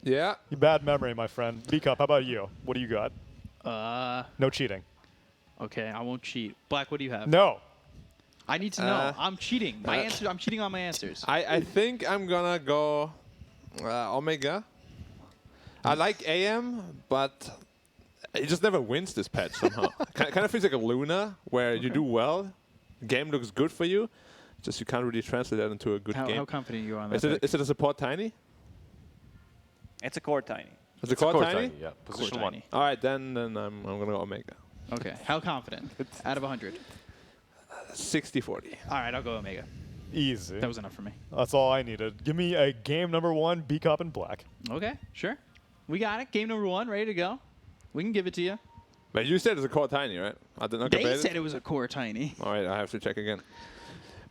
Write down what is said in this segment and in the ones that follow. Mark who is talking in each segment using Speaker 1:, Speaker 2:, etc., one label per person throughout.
Speaker 1: Yeah.
Speaker 2: You bad memory, my friend. B-Cup, how about you? What do you got? No cheating.
Speaker 3: Okay, I won't cheat. Black, what do you have?
Speaker 2: No.
Speaker 3: I need to know. I'm cheating. My answer. I'm cheating on my answers.
Speaker 1: I think I'm gonna go Omega. I like AM, but it just never wins this patch somehow. Kind of feels like a Luna, where you do well, game looks good for you, just you can't really translate that into a good game.
Speaker 3: How confident are you on that?
Speaker 1: Is it a support tiny?
Speaker 4: It's a core tiny.
Speaker 1: It's a core tiny?
Speaker 5: Yeah, position
Speaker 3: Core
Speaker 5: 1.
Speaker 3: tiny.
Speaker 1: All right, then I'm gonna go Omega.
Speaker 3: Okay. How confident? Out of 100.
Speaker 1: 60-40.
Speaker 3: All right, I'll go Omega.
Speaker 2: Easy.
Speaker 3: That was enough for me.
Speaker 2: That's all I needed. Give me a game number 1, B-Cup and Black.
Speaker 3: Okay, sure. We got it. Game number 1, ready to go. We can give it to you.
Speaker 1: But you said it's a core tiny, right? I did not
Speaker 3: They
Speaker 1: debate
Speaker 3: said it was a core tiny.
Speaker 1: All right, I have to check again.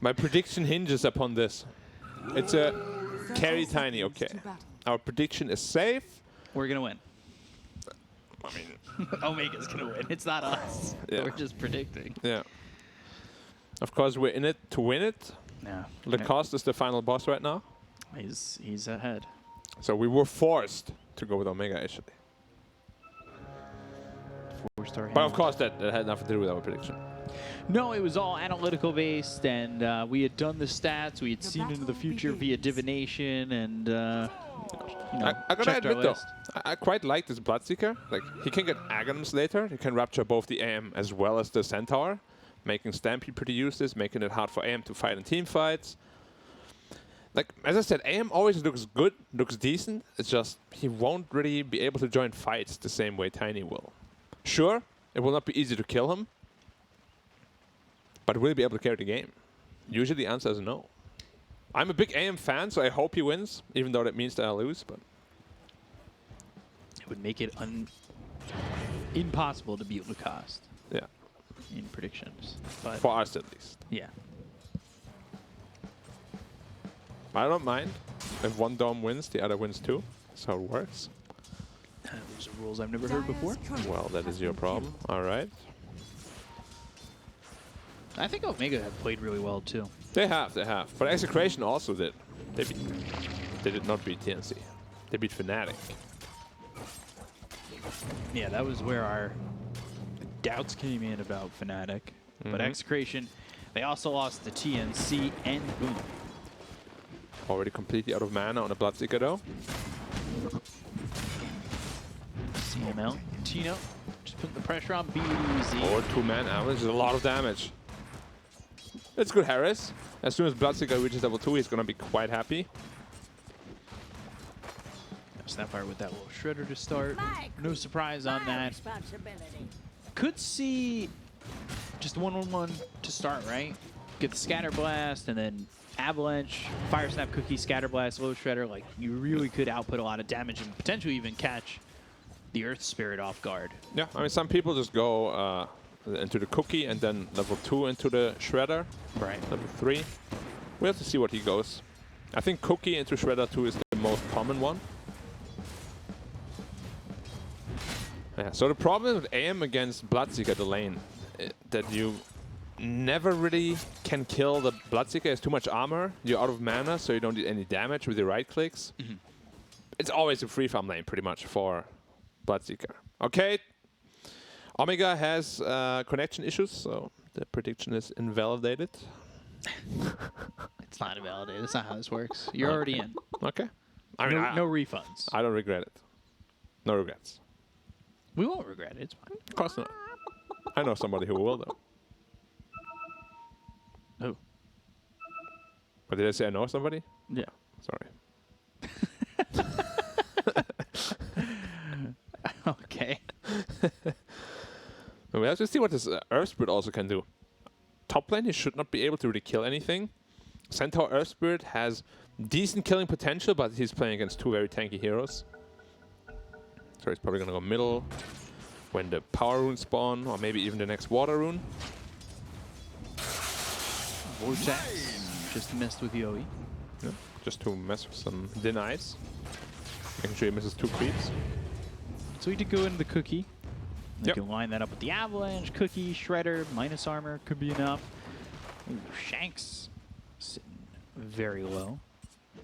Speaker 1: My prediction hinges upon this. It's a carry tiny, okay. Our prediction is safe.
Speaker 3: We're gonna win.
Speaker 1: I mean,
Speaker 3: Omega's gonna win. It's not us.
Speaker 1: Yeah.
Speaker 3: We're just predicting.
Speaker 1: yeah. Of course, we're in it to win it.
Speaker 3: Yeah.
Speaker 1: Lacoste is the final boss right now.
Speaker 3: He's ahead.
Speaker 1: So we were forced to go with Omega, actually.
Speaker 3: 4-star.
Speaker 1: But of course, that had nothing to do with our prediction.
Speaker 3: No, it was all analytical based, and we had done the stats. We had seen into the future via divination, and you know,
Speaker 1: I gotta
Speaker 3: checked our
Speaker 1: admit, though,
Speaker 3: list.
Speaker 1: I quite like this Bloodseeker. Like, he can get Aghanim's later. He can rapture both the AM as well as the Centaur, making Stampede pretty useless, making it hard for AM to fight in team fights. Like, as I said, AM always looks good, looks decent. It's just he won't really be able to join fights the same way Tiny will. Sure, it will not be easy to kill him, but will he be able to carry the game? Usually the answer is no. I'm a big AM fan, so I hope he wins, even though that means that I lose. But
Speaker 3: It would make it impossible to beat Lacoste
Speaker 1: yeah,
Speaker 3: in predictions. But
Speaker 1: for us at least.
Speaker 3: yeah.
Speaker 1: I don't mind if one dome wins, the other wins too. That's how it works.
Speaker 3: Those are rules I've never heard before.
Speaker 1: Well, that is your problem. All right.
Speaker 3: I think Omega have played really well too.
Speaker 1: They have. But Execration also did. They did not beat TNC. They beat Fnatic.
Speaker 3: Yeah, that was where our doubts came in about Fnatic. But Execration, they also lost to TNC and Boom.
Speaker 1: Already completely out of mana on a Bloodseeker though.
Speaker 3: CML, Tino, just putting the pressure on BZ.
Speaker 1: Or 2-man avalanche is a lot of damage. It's good, Harris. As soon as Bloodseeker reaches level 2, he's gonna be quite happy.
Speaker 3: Snapfire with that little shredder to start. No surprise on that. Could see just 1-1-1 to start, right? Get the Scatter Blast and then Avalanche, Fire Snap Cookie, Scatter Blast, Low Shredder. Like, you really could output a lot of damage and potentially even catch the Earth Spirit off guard.
Speaker 1: Yeah, I mean, some people just go into the Cookie and then level 2 into the Shredder.
Speaker 3: Right.
Speaker 1: Level 3. We have to see what he goes. I think Cookie into Shredder 2 is the most common one. Yeah, so the problem with AM against Bloodseeker, the lane, that you never really can kill the Bloodseeker. It's too much armor. You're out of mana, so you don't do any damage with your right clicks. It's always a free farm lane, pretty much, for Bloodseeker. Okay. Omega has connection issues, so the prediction is invalidated.
Speaker 3: It's not invalidated. That's not how this works. You're already in.
Speaker 1: Okay. I mean,
Speaker 3: No refunds.
Speaker 1: I don't regret it. No regrets.
Speaker 3: We won't regret it. It's fine.
Speaker 1: Of course not. I know somebody who will, though.
Speaker 3: Who?
Speaker 1: But did I say I know somebody?
Speaker 3: Yeah.
Speaker 1: Sorry.
Speaker 3: Okay.
Speaker 1: We have to see what this Earth Spirit also can do. Top lane, he should not be able to really kill anything. Centaur Earth Spirit has decent killing potential, but he's playing against 2 very tanky heroes. So he's probably going to go middle when the power rune spawn, or maybe even the next water rune.
Speaker 3: Vortex. Just messed with Yoey.
Speaker 1: Yeah, just to mess with some denies. Making sure he misses 2 creeps.
Speaker 3: So he did go into the Cookie. You
Speaker 1: Yep.
Speaker 3: can line that up with the Avalanche, Cookie, Shredder, minus armor, could be enough. Ooh, Shanks sitting very low.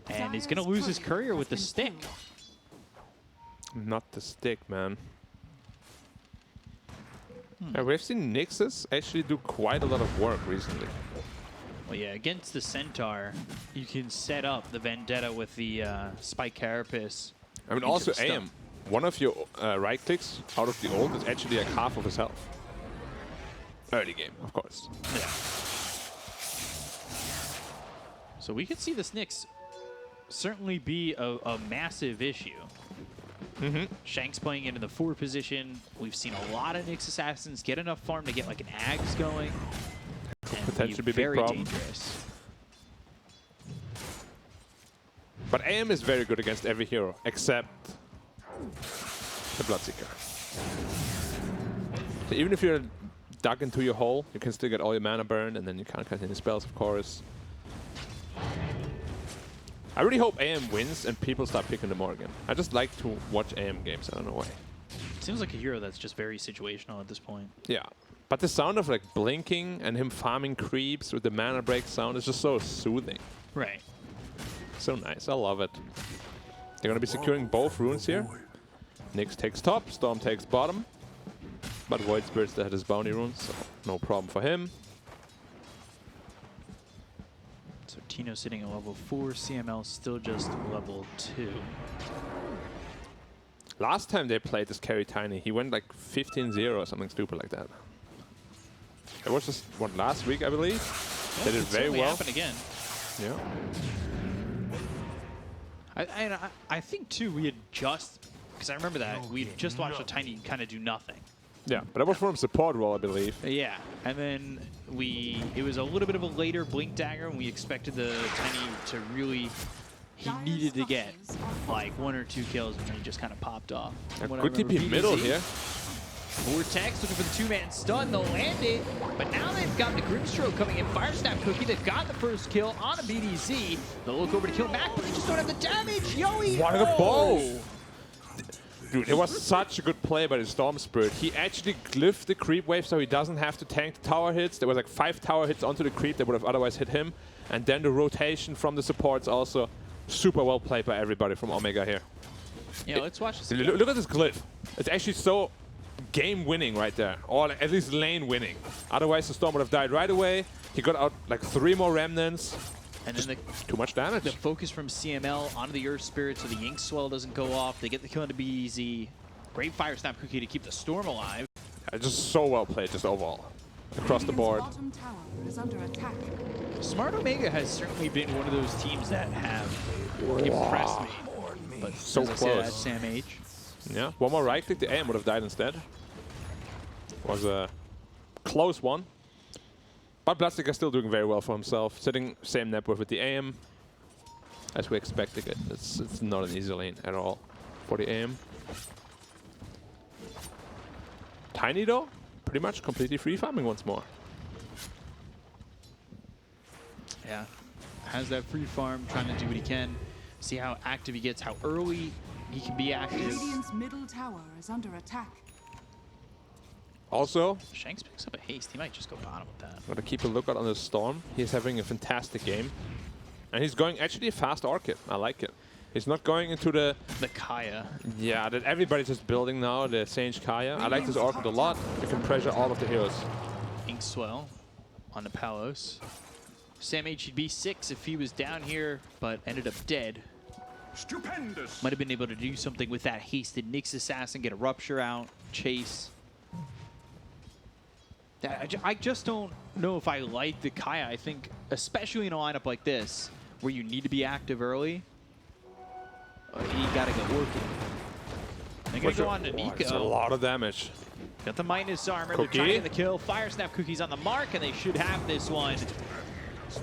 Speaker 3: And he's going to lose his courier with the stick.
Speaker 1: not the stick, man. Yeah, we've seen Nixes actually do quite a lot of work recently.
Speaker 3: Well, yeah, against the Centaur, you can set up the Vendetta with the Spike Carapace.
Speaker 1: I mean, also AM. One of your right clicks out of the ult is actually like half of his health. Early game, of course.
Speaker 3: Yeah. So we could see this Nyx certainly be a massive issue. Shank's playing into the 4 position. We've seen a lot of Nyx assassins get enough farm to get like an Ags going.
Speaker 1: Potentially be a big
Speaker 3: very
Speaker 1: problem.
Speaker 3: dangerous.
Speaker 1: But AM is very good against every hero except the Bloodseeker. So even if you're dug into your hole, you can still get all your mana burned, and then you can't cast any spells, of course. I really hope AM wins and people start picking them more again. I just like to watch AM games, I don't know why.
Speaker 3: Seems like a hero that's just very situational at this point.
Speaker 1: Yeah. But the sound of like blinking and him farming creeps with the mana break sound is just so soothing.
Speaker 3: Right.
Speaker 1: So nice, I love it. They're gonna be securing both runes here. Nyx takes top, Storm takes bottom. But Void Spirit still had his bounty runes, so no problem for him.
Speaker 3: So Tino sitting at level 4, CML still just level 2.
Speaker 1: Last time they played this carry Tiny, he went like 15-0 or something stupid like that. It was just, what, last week, I believe?
Speaker 3: Yeah,
Speaker 1: they did very well.
Speaker 3: Happen again.
Speaker 1: Yeah.
Speaker 3: I think, too, we had just, because I remember that, we had just watched a Tiny kind of do nothing.
Speaker 1: Yeah, but that was from support role, I believe.
Speaker 3: Yeah, and then it was a little bit of a later Blink Dagger, and we expected the Tiny to really, he needed to get like 1 or 2 kills, and then he just kind of popped off.
Speaker 1: Good TP middle here.
Speaker 3: Vortex looking for the 2-man stun, they'll land it, but now they've got the Grimstroke coming in, Fire Snap Cookie, they've got the first kill on a BDZ, they'll look over to kill back, but they just don't have the damage, Yoey!
Speaker 1: What a bow! Dude, it was such a good play by the Storm Spirit. He actually glyphed the creep wave so he doesn't have to tank the tower hits. There was like 5 tower hits onto the creep that would have otherwise hit him. And then the rotation from the supports also super well played by everybody from Omega here.
Speaker 3: Yeah, let's watch this.
Speaker 1: Look at this glyph. It's actually so game winning right there, or at least lane winning. Otherwise the Storm would have died right away. He got out like 3 more remnants.
Speaker 3: And then
Speaker 1: too much damage.
Speaker 3: The focus from CML onto the Earth Spirit so the Ink Swell doesn't go off. They get the kill into BEZ. Great Fire Snap Cookie to keep the Storm alive.
Speaker 1: Just so well played, just overall. Across the board.
Speaker 3: Smart Omega has certainly been one of those teams that have impressed me. But
Speaker 1: so close.
Speaker 3: Sam H.
Speaker 1: Yeah, one more right click, the AM would have died instead. Was a close one. But Bloodseeker is still doing very well for himself, sitting same network with the AM, as we expected it. It's not an easy lane at all for the AM. Tiny though, pretty much completely free farming once more.
Speaker 3: Yeah, has that free farm, trying to do what he can. See how active he gets, how early he can be active.
Speaker 5: Radiant's middle tower is under attack.
Speaker 1: Also,
Speaker 3: Shanks picks up a haste. He might just go bottom with that.
Speaker 1: gotta keep a lookout on the Storm. He's having a fantastic game. And he's going actually a fast Orchid. I like it. He's not going into the
Speaker 3: Kaya.
Speaker 1: Yeah, that everybody's just building now, the Sage Kaya. I like this Orchid a lot. You can pressure all of the heroes.
Speaker 3: Ink Swell on the Palos. Sam H would be 6 if he was down here, but ended up dead.
Speaker 6: Stupendous.
Speaker 3: Might have been able to do something with that hasted Nyx Assassin, get a Rupture out, chase. I just don't know if I like the Kaya. I think, especially in a lineup like this, where you need to be active early, you gotta get working. They're gonna go on to Nico.
Speaker 1: It's a lot of damage.
Speaker 3: Got the minus armor.
Speaker 1: Cookie.
Speaker 3: They're trying to kill. Fire Snap Cookies on the mark, and they should have this one.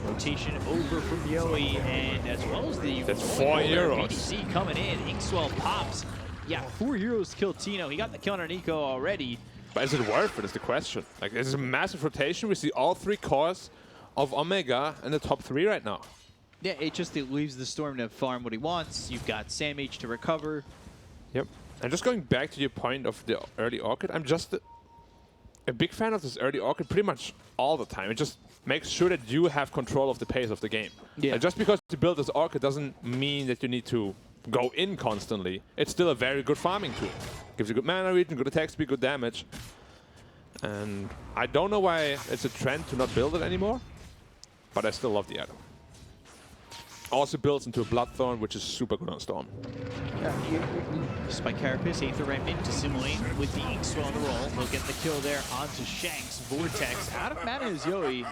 Speaker 3: Rotation over from Yoey, and as well as the
Speaker 1: That's 4 heroes.
Speaker 3: BDC coming in. Inkswell pops. Yeah, 4 heroes to kill Tino. He got the kill on Nico already.
Speaker 1: But is it worth it is the question. Like, this is a massive rotation. We see all 3 cores of Omega in the top 3 right now.
Speaker 3: Yeah, it leaves the Storm to farm what he wants. You've got Sam H to recover.
Speaker 1: Yep. And just going back to your point of the early Orchid, I'm just a big fan of this early Orchid pretty much all the time. It just makes sure that you have control of the pace of the game.
Speaker 3: Yeah.
Speaker 1: And just because you build this Orchid doesn't mean that you need to go in constantly, it's still a very good farming tool. Gives you good mana regen, good attack speed, good damage. And I don't know why it's a trend to not build it anymore, but I still love the item. Also builds into a Bloodthorn, which is super good on Storm.
Speaker 3: Spike Carapace, Aether Remnant to simulate with the Ink Swell on the roll. They'll get the kill there onto Shanks. Vortex out of mana is Yoey.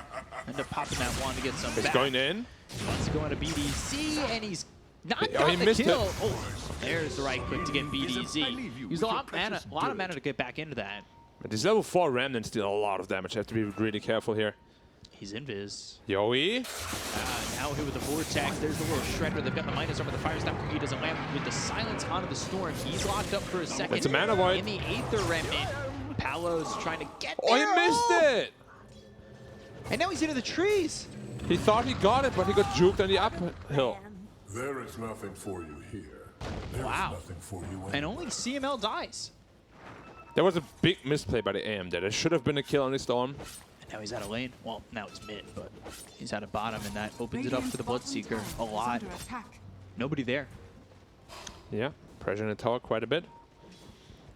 Speaker 3: End up popping that one to get some
Speaker 1: He's
Speaker 3: back.
Speaker 1: going in.
Speaker 3: He wants to go into BDC, and he's not
Speaker 1: He
Speaker 3: got the
Speaker 1: missed
Speaker 3: kill.
Speaker 1: it.
Speaker 3: Oh, there's the right click to get BDZ. Used a lot of mana to get back into that.
Speaker 1: But these level 4 Remnants deal a lot of damage. I have to be really careful here.
Speaker 3: He's invis.
Speaker 1: Yoey.
Speaker 3: Now hit with the Vortex. There's the little Shredder. They've got the minus armor. The Fire Stamp He doesn't land with the silence onto the Storm. He's locked up for a second.
Speaker 1: It's a mana void.
Speaker 3: In the Aether Remnant. Palos trying to get there.
Speaker 1: Oh, he missed it!
Speaker 3: And now he's into the trees.
Speaker 1: He thought he got it, but he got juked on the uphill.
Speaker 6: There is nothing for you here. There is
Speaker 3: Wow.
Speaker 6: nothing for you
Speaker 3: And only CML dies.
Speaker 1: There was a big misplay by the AM there. There should have been a kill on the Storm.
Speaker 3: And now he's out of lane. Well, now it's mid, but he's out of bottom, and that opens it up for the Bloodseeker a lot. Nobody there.
Speaker 1: Yeah, pressure in the tower quite a bit.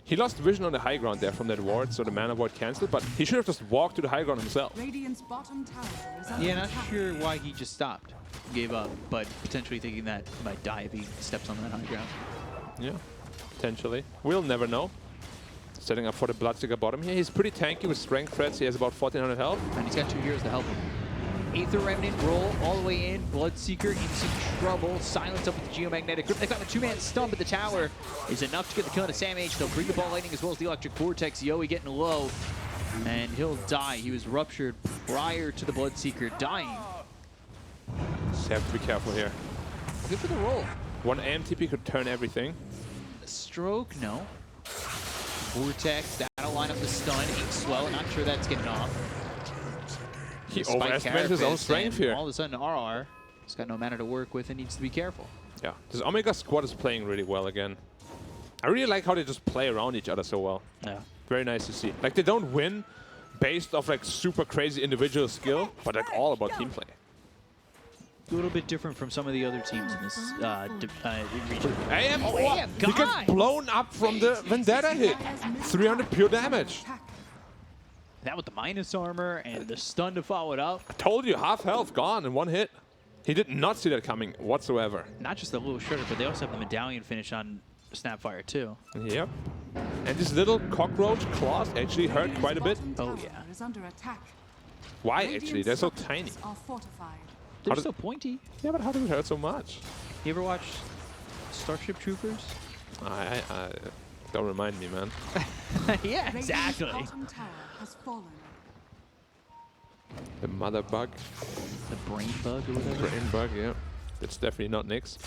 Speaker 1: He lost vision on the high ground there from that ward, so the mana void cancelled, but he should have just walked to the high ground himself.
Speaker 5: Radiant's bottom tower is under
Speaker 3: Yeah, not
Speaker 5: attack.
Speaker 3: sure why he just stopped, gave up, but potentially thinking that he might die if he steps on that high ground.
Speaker 1: Yeah, potentially. We'll never know. Setting up for the Bloodseeker bottom here. He's pretty tanky with strength threats. He has about 1400 health.
Speaker 3: And he's got 2 heroes to help him. Aether Remnant roll all the way in. Bloodseeker in some trouble. Silence up with the Geomagnetic Grip. They found a 2-man stump at the tower. Is enough to get the kill into Sam H. They'll bring the ball lightning as well as the Electric Vortex. Yoey getting low. And he'll die. He was ruptured prior to the Bloodseeker dying.
Speaker 1: Just have to be careful here.
Speaker 3: Good for the roll.
Speaker 1: One AM TP could turn everything.
Speaker 3: Stroke, no. Vortex, that'll line up the stun. Ink Swell, not sure that's getting off.
Speaker 1: He
Speaker 3: Spike
Speaker 1: overestimated his own
Speaker 3: Carapace,
Speaker 1: strength
Speaker 3: and
Speaker 1: here.
Speaker 3: All of a sudden, RR, he's got no mana to work with and needs to be careful.
Speaker 1: Yeah, this Omega squad is playing really well again. I really like how they just play around each other so well.
Speaker 3: Yeah.
Speaker 1: Very nice to see. Like, they don't win based off like super crazy individual skill, but like all about team play.
Speaker 3: A little bit different from some of the other teams in this region.
Speaker 1: AM,
Speaker 3: Oh,
Speaker 1: oh,
Speaker 3: AM,
Speaker 1: he gets
Speaker 3: God!
Speaker 1: blown up from the Vendetta hit. 300 pure damage.
Speaker 3: That with the minus armor and the stun to follow it up.
Speaker 1: I told you, half health gone in one hit. He did not see that coming whatsoever.
Speaker 3: Not just the little shredder, but they also have the medallion finish on Snapfire too.
Speaker 1: Yep. And these little cockroach claws actually hurt quite a bit.
Speaker 3: Oh, yeah.
Speaker 5: Is under attack.
Speaker 1: Why actually? They're so tiny.
Speaker 5: Are fortified.
Speaker 3: They're
Speaker 1: How
Speaker 3: so pointy.
Speaker 1: Yeah, but how does it hurt so much?
Speaker 3: You ever watch Starship Troopers?
Speaker 1: I don't remind me, man.
Speaker 3: Yeah,
Speaker 5: Radiant's
Speaker 3: exactly.
Speaker 5: bottom tower has fallen.
Speaker 1: The mother bug,
Speaker 3: The brain bug or whatever.
Speaker 1: brain bug, yeah. It's definitely not Nyx.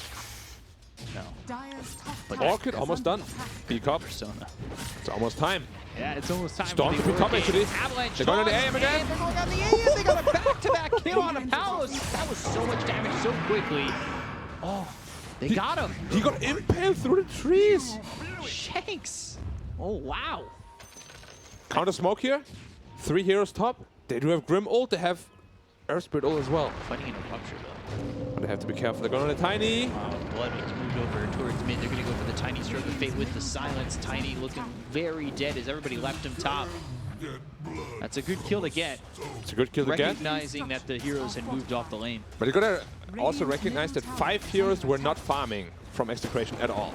Speaker 3: No.
Speaker 5: Dire's top
Speaker 3: But
Speaker 5: tower
Speaker 1: Orchid
Speaker 5: is
Speaker 1: almost
Speaker 5: under
Speaker 1: done.
Speaker 5: attack.
Speaker 1: Peak up.
Speaker 3: Persona.
Speaker 1: It's almost time.
Speaker 3: Yeah, it's almost time.
Speaker 1: Storm
Speaker 3: for
Speaker 1: to
Speaker 3: the
Speaker 1: be top,
Speaker 3: Hurricane.
Speaker 1: actually.
Speaker 3: Avalanche
Speaker 1: They're going to the
Speaker 3: taunts,
Speaker 1: AM again.
Speaker 3: and they're going down the AM. They got a back-to-back kill on the Palos. That was so much damage so quickly. Oh, they got him.
Speaker 1: He got impaled through the trees.
Speaker 3: Shanks. Oh, wow.
Speaker 1: Counter smoke here. 3 heroes top. They do have Grim ult. They have Earth Spirit ult as well.
Speaker 3: Fighting in a rupture, though.
Speaker 1: But they have to be careful. They're going on a Tiny.
Speaker 3: Blood has moved over towards mid. They're going to go for the Tiny Stroke of Fate with the Silence. Tiny looking very dead as everybody left him top. That's a good kill to get.
Speaker 1: It's a good kill to get.
Speaker 3: Recognizing that the heroes had moved off the lane.
Speaker 1: But you gotta also recognize that 5 heroes were not farming from Execration at all.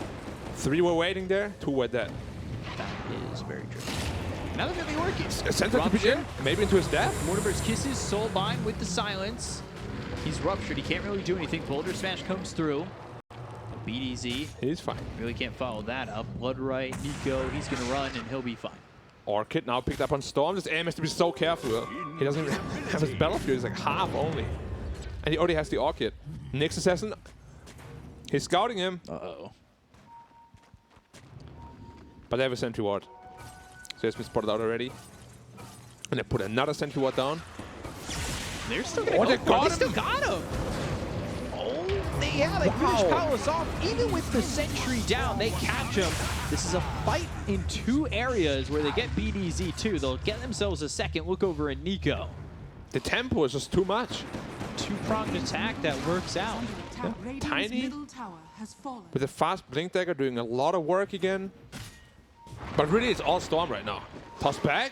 Speaker 1: 3 were waiting there, 2 were dead.
Speaker 3: That is very true. Now they're going to be working.
Speaker 1: Center to be in, maybe into his death.
Speaker 3: Mortimer's Kisses, Soulbind with the Silence. He's ruptured. He can't really do anything. Boulder Smash comes through. BDZ
Speaker 1: He's fine.
Speaker 3: really can't follow that up. Bloodright, Nico, he's going to run and he'll be fine.
Speaker 1: Orchid now picked up on Storm. This AM has to be so careful. He doesn't even have his Battle Fury. He's like half only. And he already has the Orchid. Nyx Assassin. He's scouting him.
Speaker 3: Uh-oh.
Speaker 1: But they have a Sentry Ward. So he's been spotted out already. And they put another Sentry Ward down.
Speaker 3: They're still going to
Speaker 1: they got him.
Speaker 3: They still got him. Oh, they finished Palos off. Even with the Sentry down, they catch him. This is a fight in 2 areas where they get BDZ too. They'll get themselves a second look over at Nico.
Speaker 1: The tempo is just too much.
Speaker 3: 2-pronged attack that works out.
Speaker 5: Under attack. attack. Radiant's
Speaker 1: Tiny
Speaker 5: middle tower has fallen.
Speaker 1: with a fast blink dagger doing a lot of work again. But really, it's all Storm right now. Toss back.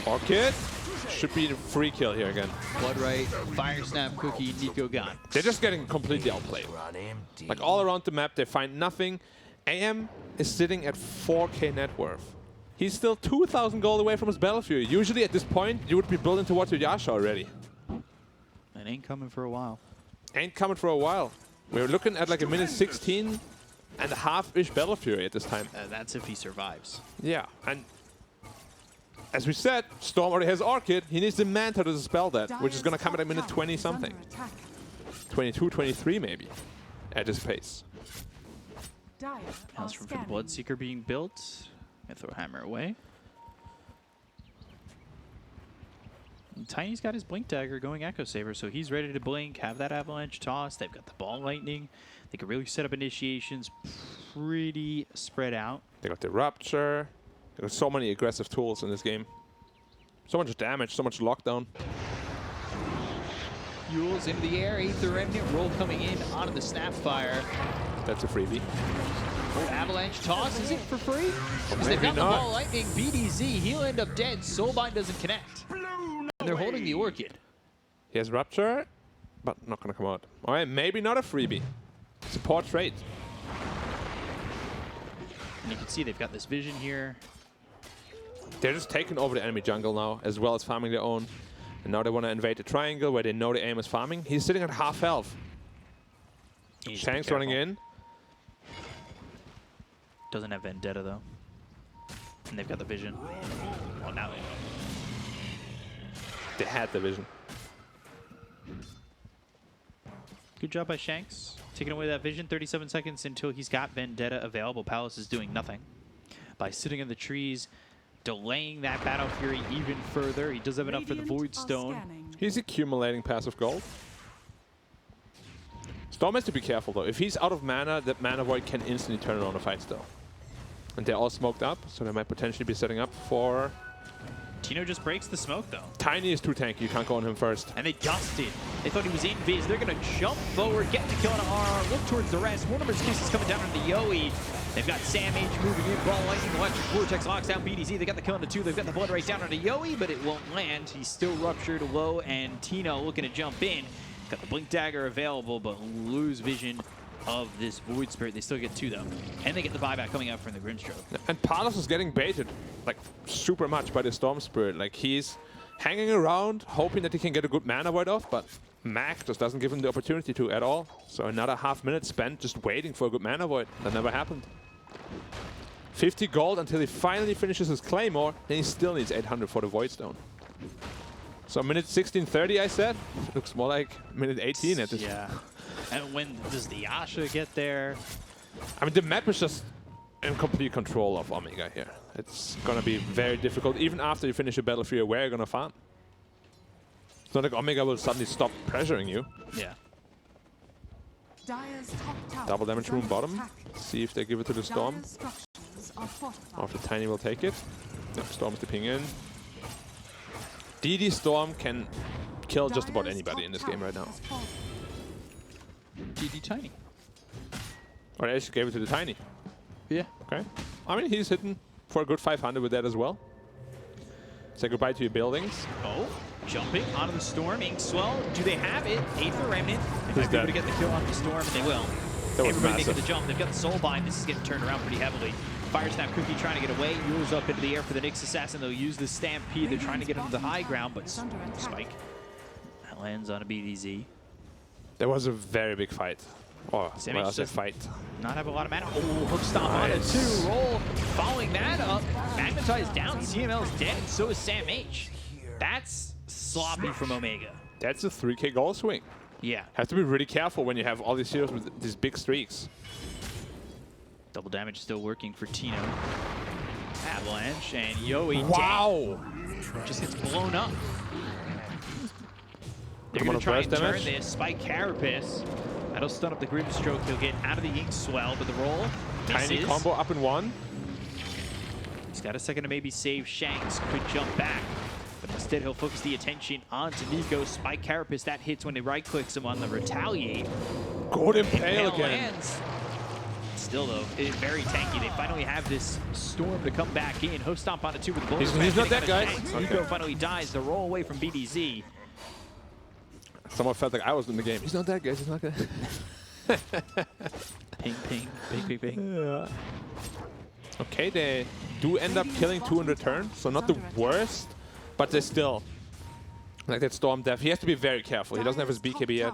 Speaker 1: Orchid. Should be the free kill here again.
Speaker 3: Blood right, Fire Snap Cookie, Nico gone.
Speaker 1: They're just getting completely outplayed. Like all around the map, they find nothing. AM is sitting at 4K net worth. He's still 2,000 gold away from his Battlefield. Usually at this point, you would be building towards your Yasha already.
Speaker 3: It ain't coming for a while.
Speaker 1: Ain't coming for a while. We're looking at like a minute 16 and a half-ish Battlefield at this time.
Speaker 3: That's if he survives.
Speaker 1: Yeah, and as we said, Storm already has Orchid. He needs the Manta to dispel that, which is going to come at a minute 20-something. 22, 23 maybe, at this pace.
Speaker 3: Maelstrom for the Bloodseeker being built. Gonna throw Hammer away. And Tiny's got his Blink Dagger going Echo Saber, so he's ready to blink, have that Avalanche toss. They've got the Ball Lightning. They can really set up initiations pretty spread out.
Speaker 1: They got the Rupture. They got so many aggressive tools in this game. So much damage, so much lockdown.
Speaker 3: Yules into the air, Aether Remnant roll coming in onto the Snapfire.
Speaker 1: That's a freebie.
Speaker 3: Oh, Avalanche toss, is it for free? Because they've
Speaker 1: maybe
Speaker 3: got the
Speaker 1: not.
Speaker 3: Ball Lightning, BDZ, he'll end up dead, Soulbind doesn't connect. And they're holding the Orchid.
Speaker 1: He has Rupture, but not going to come out. All right, maybe not a freebie. Support trade.
Speaker 3: And you can see they've got this vision here.
Speaker 1: They're just taking over the enemy jungle now, as well as farming their own. And now they want to invade the triangle where they know the aim is farming. He's sitting at half health. Shank's running in.
Speaker 3: Doesn't have Vendetta though. And they've got the vision. Well, now they know.
Speaker 1: They had the vision.
Speaker 3: Good job by Shanks. Taking away that vision. 37 seconds until he's got Vendetta available. Palace is doing nothing. By sitting in the trees, delaying that Battle Fury even further. He does have enough for the Void Stone.
Speaker 1: He's accumulating passive gold. Storm has to be careful though. If he's out of mana, that Mana Void can instantly turn it on a fight still. And they're all smoked up, so they might potentially be setting up for...
Speaker 3: Tino just breaks the smoke though.
Speaker 1: Tiny is too tanky, you can't go on him first.
Speaker 3: And they dusted. They thought he was in Viz. They're going to jump forward, get the kill on RR, look towards the rest. One of his kisses coming down on the Yowie. They've got Sam H moving in, Brawl Lightning, Electric Vortex locks down BDZ. They got the kill on the 2. They've got the blood right down on the Yowie, but it won't land. He's still ruptured low, and Tino looking to jump in. Got the Blink Dagger available, but lose vision of this Void Spirit. They still get 2 though. And they get the buyback coming out from the Grimstroke.
Speaker 1: And Palos is getting baited like super much by the Storm Spirit. Like he's hanging around, hoping that he can get a good mana void off, but Mac just doesn't give him the opportunity to at all. So another half minute spent just waiting for a good mana void. That never happened. 50 gold until he finally finishes his Claymore, then he still needs 800 for the Void Stone. So minute 16:30, I said. Looks more like minute 18 at this.
Speaker 3: Yeah. And when does the Yasha get there?
Speaker 1: I mean, the map is just in complete control of Omega here. It's going to be very difficult. Even after you finish a battlefield, where are you going to farm? It's not like Omega will suddenly stop pressuring you.
Speaker 3: Yeah.
Speaker 1: Double damage room bottom. See if they give it to the Storm. Or if the Tiny will take it. No, Storm's dipping in. DD Storm can kill just about anybody in this game right now.
Speaker 3: DD Tiny.
Speaker 1: Or they just gave it to the Tiny.
Speaker 3: Yeah.
Speaker 1: Okay. I mean, he's hitting for a good 500 with that as well. Say goodbye to your buildings.
Speaker 3: Oh, jumping onto the Storm. Inkswell, do they have it? Aether Remnant. They might be able to get the kill on the Storm, and they will.
Speaker 1: That was
Speaker 3: Everybody
Speaker 1: massive.
Speaker 3: making the jump. They've got the Soulbind. This is getting turned around pretty heavily. Fire Snap Cookie trying to get away. Yules up into the air for the Nyx Assassin. They'll use the Stampede. They're trying to get into the high ground, but Spike. That lands on a BDZ.
Speaker 1: That was a very big fight. Or,
Speaker 3: Sam
Speaker 1: well, I
Speaker 3: H
Speaker 1: said
Speaker 3: doesn't
Speaker 1: fight.
Speaker 3: Not have a lot of mana. Oh, hook stomp on a 2. Roll. Following that up. Magnetize down. CML's dead, and so is Sam H. That's sloppy from Omega.
Speaker 1: That's a 3k goal swing.
Speaker 3: Yeah.
Speaker 1: Have to be really careful when you have all these heroes with these big streaks.
Speaker 3: Double damage still working for Tino. Avalanche and Yowie.
Speaker 1: Wow!
Speaker 3: Dead. Just gets blown up. They're
Speaker 1: Come
Speaker 3: going
Speaker 1: on,
Speaker 3: to try
Speaker 1: burst
Speaker 3: and turn
Speaker 1: damage.
Speaker 3: this. Spike Carapace. That'll stun up the Grimstroke. He'll get out of the Ink Swell with the roll.
Speaker 1: Tiny
Speaker 3: Misses.
Speaker 1: combo up in 1.
Speaker 3: He's got a second to maybe save Shanks. Could jump back. But instead, he'll focus the attention onto Nico. Spike Carapace, that hits when he right-clicks him on the Retaliate.
Speaker 1: Golden Pale again.
Speaker 3: lands. Still, though, it's very tanky. They finally have this Storm to come back in. Hoof stomp on it, too, with the bullet.
Speaker 1: He's not dead, guys.
Speaker 3: Nico finally dies. The roll away from BDZ.
Speaker 1: Someone felt like I was in the game. He's not dead, guys. He's not dead.
Speaker 3: Ping, ping, ping, ping, ping.
Speaker 1: Yeah. Okay, they do end up killing 2 in return, so not the worst, but they still, like that Storm Death, he has to be very careful. He doesn't have his BKB yet.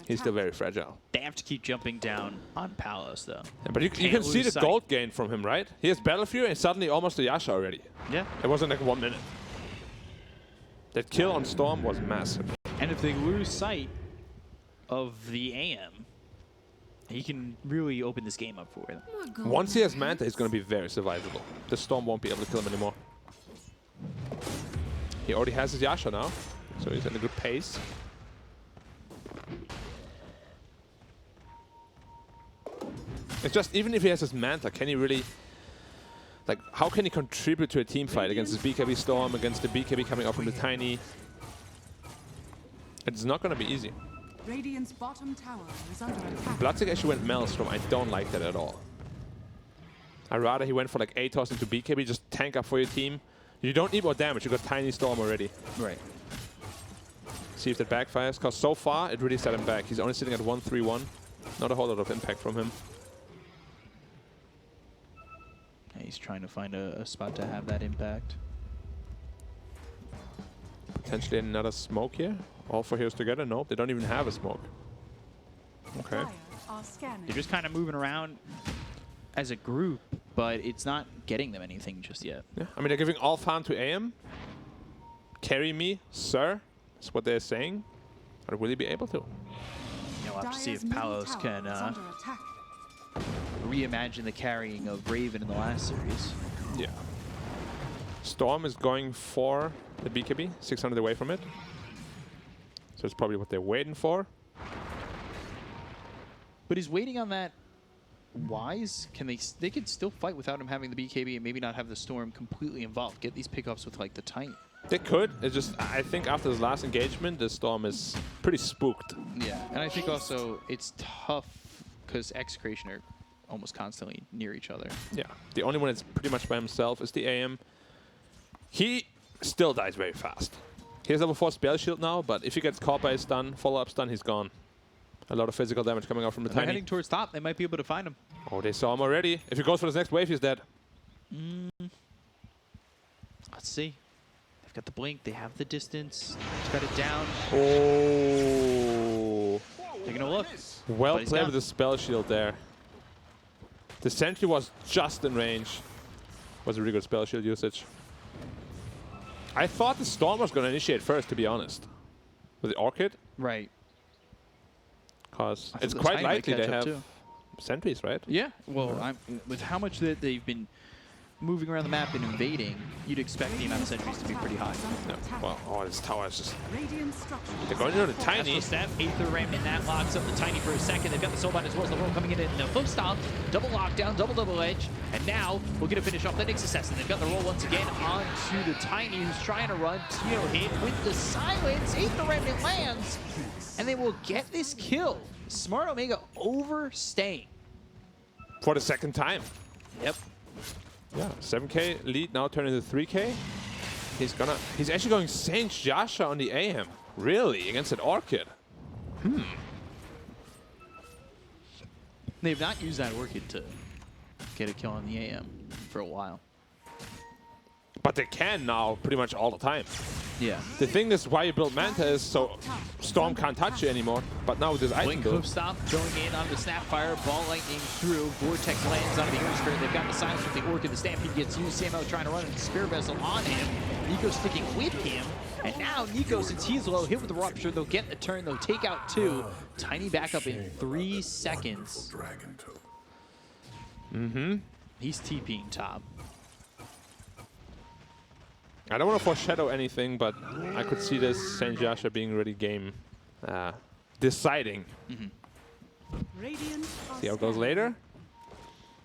Speaker 1: He's still very fragile.
Speaker 3: They have to keep jumping down on Palos, though.
Speaker 1: Yeah, but you can see the gold gain from him, right? He has Battle Fury and suddenly almost a Yasha already.
Speaker 3: Yeah.
Speaker 1: It wasn't like 1 minute. That kill on Storm was massive.
Speaker 3: And if they lose sight of the AM, he can really open this game up for them.
Speaker 1: Once he has Manta, he's going to be very survivable. The Storm won't be able to kill him anymore. He already has his Yasha now, so he's at a good pace. It's just, even if he has his Manta, can he really, like, how can he contribute to a team fight against his BKB Storm, against the BKB coming up from the Tiny? It's not going to be easy.
Speaker 5: Radiant's bottom tower is under attack.
Speaker 1: Bloodstick actually went Maelstrom. I don't like that at all. I'd rather he went for like ATOS into BKB, just tank up for your team. You don't need more damage, you got Tiny Storm already.
Speaker 3: Right.
Speaker 1: See if that backfires, because so far it really set him back. He's only sitting at 1-3-1. Not a whole lot of impact from him.
Speaker 3: Yeah, he's trying to find a spot to have that impact.
Speaker 1: Potentially another smoke here. All 4 heroes together? Nope, they don't even have a smoke. Okay.
Speaker 3: They're just kind of moving around as a group, but it's not getting them anything just yet.
Speaker 1: Yeah, I mean, they're giving all farm to AM. Carry me, sir. That's what they're saying. But will he be able to?
Speaker 3: We'll have to see if Palos can reimagine the carrying of Raven in the last series.
Speaker 1: Yeah. Storm is going for the BKB, 600 away from it. So it's probably what they're waiting for.
Speaker 3: But is waiting on that wise? Can they could still fight without him having the BKB and maybe not have the Storm completely involved. Get these pickups with like the Tiny.
Speaker 1: They could. It's just, I think after this last engagement, the Storm is pretty spooked.
Speaker 3: Yeah, and I think also it's tough because Execration are almost constantly near each other.
Speaker 1: Yeah. The only one that's pretty much by himself is the AM. He still dies very fast. He has level 4 spell shield now, but if he gets caught by a stun, follow-up stun, he's gone. A lot of physical damage coming out from the
Speaker 3: They're
Speaker 1: Tiny.
Speaker 3: heading towards top. They might be able to find him.
Speaker 1: Oh, they saw him already. If he goes for this next wave, he's dead.
Speaker 3: Let's see. They've got the blink. They have the distance. He's got it down.
Speaker 1: Oh.
Speaker 3: They're going to look.
Speaker 1: Well played with the spell shield there. The sentry was just in range. Was a really good spell shield usage. I thought the Storm was going to initiate first, to be honest. With the Orchid.
Speaker 3: Right.
Speaker 1: Because it's quite likely they have sentries, right?
Speaker 3: Yeah. Well, with how much that they've been moving around the map and invading, you'd expect the amount of sentries to be pretty high.
Speaker 1: No. Well, oh, this tower is just...
Speaker 5: Radiant structure.
Speaker 1: They're going into the Tiny.
Speaker 3: That's step. Aether Remnant, that locks up the Tiny for a second. They've got the Soulbind as well as the roll coming in. And the Hook Stomp, double lockdown, double edge. And now we're going to finish off the Nyx Assassin. They've got the roll once again onto the Tiny, who's trying to run Tio hit with the silence. Aether Remnant lands, and they will get this kill. Smart Omega overstaying.
Speaker 1: For the second time.
Speaker 3: Yep.
Speaker 1: Yeah, 7k lead now turning into 3k. He's actually going Saint Yasha on the AM. Really? Against an Orchid?
Speaker 3: They've not used that Orchid to get a kill on the AM for a while.
Speaker 1: But they can now pretty much all the time.
Speaker 3: Yeah.
Speaker 1: The thing is why you build Manta is so Storm can't touch you anymore. But now with this item
Speaker 3: Blink
Speaker 1: build,
Speaker 3: Hoof Stomp going in on the Snapfire, Ball Lightning through, Vortex lands on the Earspirit. They've got the silence with the Orchid, the Stampede gets used, Samo trying to run a Spear Vessel on him. Nico sticking with him, and now Nico, since he's low, hit with the Rupture, they'll get the turn, they'll take out 2. Tiny back up in 3 seconds. He's TPing top.
Speaker 1: I don't want to foreshadow anything, but I could see this Saint Yasha being really game deciding. See how it goes later.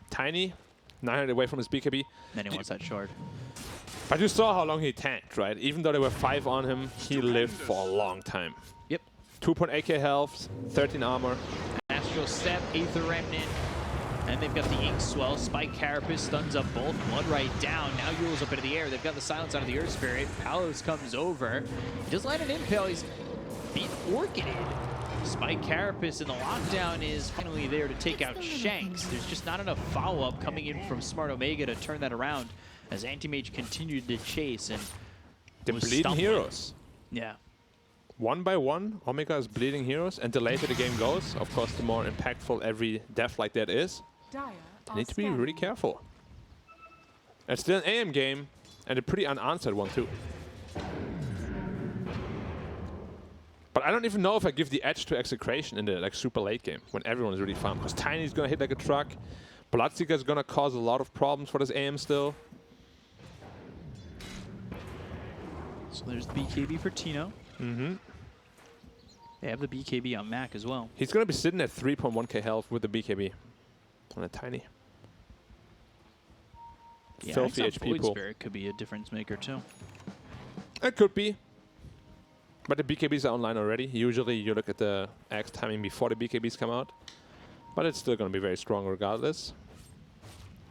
Speaker 1: Tiny, 900 away from his BKB.
Speaker 3: Then he wants that shard.
Speaker 1: But you saw how long he tanked, right? Even though there were 5 on him, he lived for a long time.
Speaker 3: Yep.
Speaker 1: 2.8k health, 13 armor.
Speaker 3: Astral Step, Aether Remnant, and they've got the Ink Swell. Spike Carapace stuns up both. Blood right down. Now Yule's up into the air. They've got the Silence out of the Earth Spirit. Palos comes over. He does land an Impale. He's beat Orchided. Spike Carapace in the lockdown is finally there to take out Shanks. There's just not enough follow-up coming in from Smart Omega to turn that around as Anti-Mage continued to chase and
Speaker 1: The
Speaker 3: was
Speaker 1: bleeding
Speaker 3: stumbling.
Speaker 1: heroes.
Speaker 3: Yeah.
Speaker 1: One by one, Omega is bleeding heroes, and the later the game goes, of course, the more impactful every death like that is.
Speaker 5: Dire
Speaker 1: You
Speaker 5: are
Speaker 1: need to be
Speaker 5: scanning.
Speaker 1: really careful. It's still an AM game, and a pretty unanswered one too. But I don't even know if I give the edge to Execration in the like super late game when everyone is really farmed. Because Tiny's gonna hit like a truck. Bloodseeker is gonna cause a lot of problems for this AM still.
Speaker 3: So there's the BKB for Tino.
Speaker 1: Mm-hmm.
Speaker 3: They have the BKB on Mac as well.
Speaker 1: He's gonna be sitting at 3.1k health with the BKB on a Tiny.
Speaker 3: Yeah,
Speaker 1: Filthy
Speaker 3: Axe
Speaker 1: HP
Speaker 3: Void
Speaker 1: pool.
Speaker 3: Spirit could be a difference maker too.
Speaker 1: It could be. But the BKBs are online already. Usually you look at the Axe timing before the BKBs come out. But it's still going to be very strong regardless.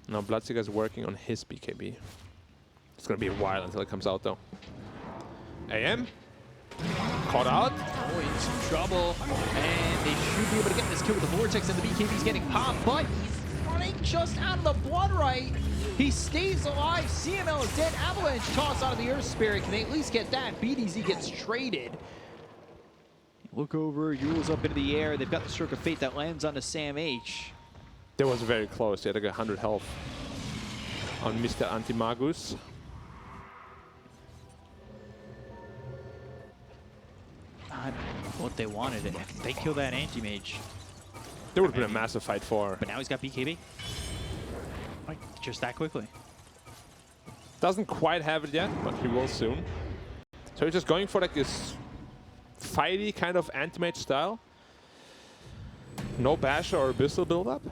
Speaker 1: Now Bloodseeker is working on his BKB. It's going to be a while until it comes out though. AM. Caught out.
Speaker 3: Oh, in some trouble. And they should be able to get this kill with the Vortex, and the BKB's getting popped, but he's running just out of the blood right. He stays alive. CML is dead. Avalanche toss out of the Earth Spirit. Can they at least get that? BDZ gets traded. Look over. Yule's up into the air. They've got the Stroke of Fate that lands onto Sam H.
Speaker 1: That was very close. He had like 100 health on Mr. Antimagus.
Speaker 3: Not what they wanted. If they kill that Anti-Mage.
Speaker 1: There would have been a massive fight for.
Speaker 3: But now he's got BKB. Like, just that quickly.
Speaker 1: Doesn't quite have it yet, but he will soon. So he's just going for like this fighty kind of anti-mage style. No Basher or Abyssal build-up.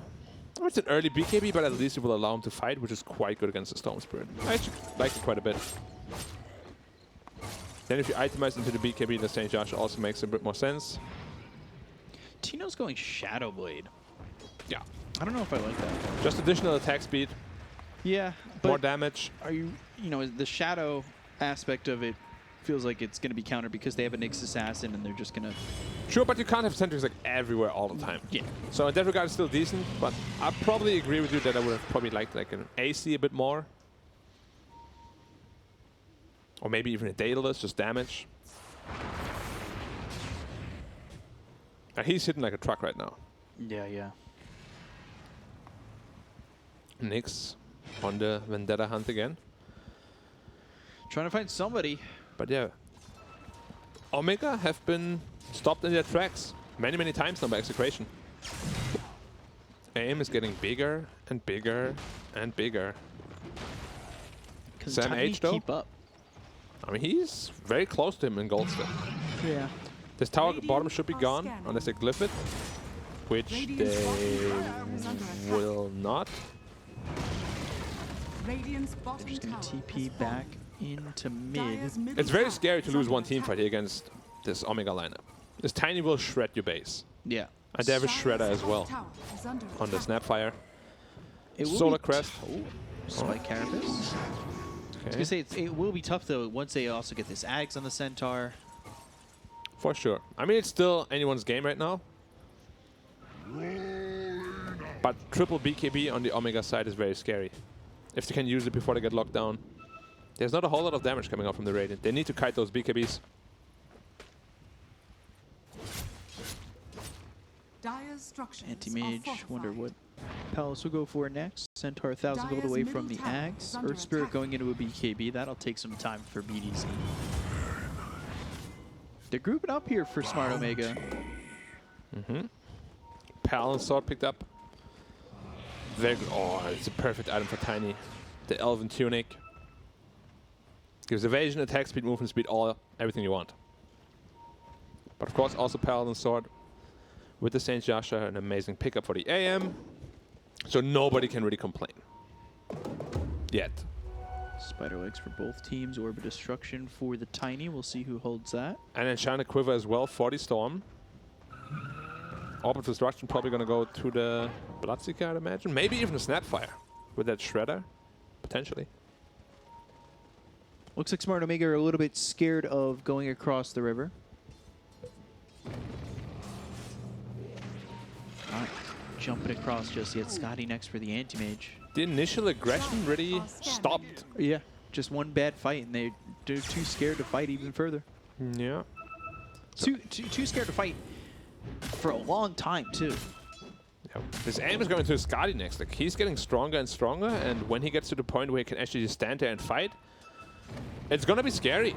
Speaker 1: Oh, it's an early BKB, but at least it will allow him to fight, which is quite good against the Storm Spirit. I actually like it quite a bit. Then if you itemize into the BKB, the St. Josh also makes a bit more sense.
Speaker 3: Tino's going Shadow Blade.
Speaker 1: Yeah.
Speaker 3: I don't know if I like that.
Speaker 1: Just additional attack speed,
Speaker 3: Yeah,
Speaker 1: more
Speaker 3: but
Speaker 1: damage.
Speaker 3: are you know, the Shadow aspect of it feels like it's going to be countered because they have a Nyx Assassin and they're just going to...
Speaker 1: Sure, but you can't have sentries like everywhere all the time.
Speaker 3: Yeah.
Speaker 1: So in that regard, it's still decent, but I probably agree with you that I would have probably liked like an AC a bit more. Or maybe even a Daedalus, just damage. He's hitting like a truck right now.
Speaker 3: Yeah, yeah.
Speaker 1: Nyx on the Vendetta hunt again.
Speaker 3: Trying to find somebody.
Speaker 1: But yeah, Omega have been stopped in their tracks many, many times now by Execration. AIM is getting bigger and bigger and bigger.
Speaker 3: Can
Speaker 1: Sam
Speaker 3: Tiny
Speaker 1: H, though?
Speaker 3: keep up?
Speaker 1: I mean, he's very close to him in gold still.
Speaker 3: Yeah.
Speaker 1: This tower
Speaker 5: Radiant
Speaker 1: bottom should be
Speaker 5: are
Speaker 1: gone
Speaker 5: scanning.
Speaker 1: unless they glyph it, which
Speaker 5: Radiant's
Speaker 1: they
Speaker 5: bottom tower is under attack.
Speaker 1: will not.
Speaker 5: Radiant's bottom
Speaker 3: They're just going
Speaker 5: tower
Speaker 3: to
Speaker 5: has
Speaker 3: TP
Speaker 5: fallen.
Speaker 3: back into mid.
Speaker 5: Dire's middle
Speaker 1: It's very
Speaker 5: tower
Speaker 1: scary to
Speaker 5: is
Speaker 1: lose
Speaker 5: under
Speaker 1: one team
Speaker 5: attack.
Speaker 1: fight here against this Omega lineup. This Tiny will shred your base.
Speaker 3: Yeah.
Speaker 1: And they have a
Speaker 5: Dire's
Speaker 1: Shredder as
Speaker 5: top
Speaker 1: well
Speaker 5: tower is under
Speaker 1: on the
Speaker 5: attack.
Speaker 1: Snapfire.
Speaker 3: It will
Speaker 1: Solar
Speaker 3: be
Speaker 1: Crest.
Speaker 3: Spike Carapace. I was
Speaker 1: Okay.
Speaker 3: going to say, it will be tough, though, once they also get this Ags on the Centaur.
Speaker 1: For sure. I mean, it's still anyone's game right now. But triple BKB on the Omega side is very scary. If they can use it before they get locked down. There's not a whole lot of damage coming out from the Radiant. They need to kite those BKBs.
Speaker 5: Dire's structures
Speaker 3: Anti-Mage,
Speaker 5: are
Speaker 3: wonder
Speaker 5: fortified.
Speaker 3: what Palace will go for next. Centaur 1,000 gold
Speaker 5: Dire's
Speaker 3: away from
Speaker 5: middle
Speaker 3: the
Speaker 5: tower
Speaker 3: Ags.
Speaker 5: is under
Speaker 3: Earth Spirit
Speaker 5: attack.
Speaker 3: going into a BKB. That'll take some time for BDZ. They're grouping up here for Smart Omega.
Speaker 1: Mm-hmm. Pal and Sword picked up. Very good. Oh, it's a perfect item for Tiny. The Elven Tunic. Gives evasion, attack speed, movement speed, everything you want. But of course, also Paladin Sword with the Saint Joshua, an amazing pickup for the AM. So nobody can really complain. Yet.
Speaker 3: Spider legs for both teams. Orb of Destruction for the Tiny. We'll see who holds that.
Speaker 1: And Enchanted Quiver as well for the Storm. Orb of Destruction probably going to go to the Bloodseeker, I'd imagine. Maybe even a Snapfire with that Shredder, potentially.
Speaker 3: Looks like Smart Omega are a little bit scared of going across the river. Not jumping across just yet. Scotty next for the Anti-Mage.
Speaker 1: The initial aggression really stopped.
Speaker 3: Yeah, just one bad fight, and they're too scared to fight even further.
Speaker 1: Yeah.
Speaker 3: Too scared to fight for a long time, too.
Speaker 1: His aim is going to Scotty next. Like, he's getting stronger and stronger, and when he gets to the point where he can actually just stand there and fight, it's going to be scary.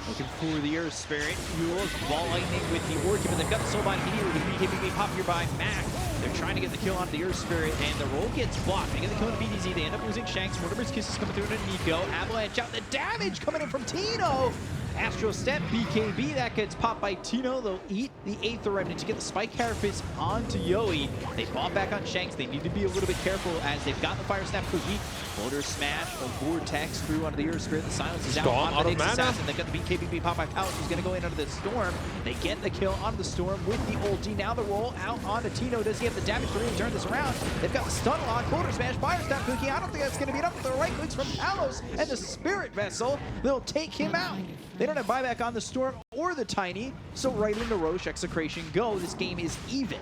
Speaker 3: Looking for the Earth Spirit. Mules, Ball Lightning with the Orchid, but they've got the Soulbind immediately with the BKB pop here by Mac. They're trying to get the kill onto the Earth Spirit, and the roll gets blocked. They get the kill on BDZ. They end up losing Shanks. Mortimer's Kisses coming through to Nico. Avalanche out. The damage coming in from Tino. Astro Step, BKB, that gets popped by Tino. They'll eat the Aether Remnant to get the Spike Carapace onto Yoi. They bomb back on Shanks. They need to be a little bit careful as they've got the Fire Snap Cookie. Floater Smash, a Vortex through onto the Earth Spirit. The Silence is out on the Nyx Assassin. They've got the BKB pop by Palace, who's going to go in under the Storm. They get the kill onto the Storm with the ulti. Now the roll out onto Tino. Does he have the damage to really turn this around? They've got the Stun Lock, Floater Smash, Fire Snap Cookie. I don't think that's going to be enough with the right clicks from Palos and the Spirit Vessel. They'll take him out. They don't have buyback on the Storm or the Tiny, so right into Roche, Execration, go. This game is even.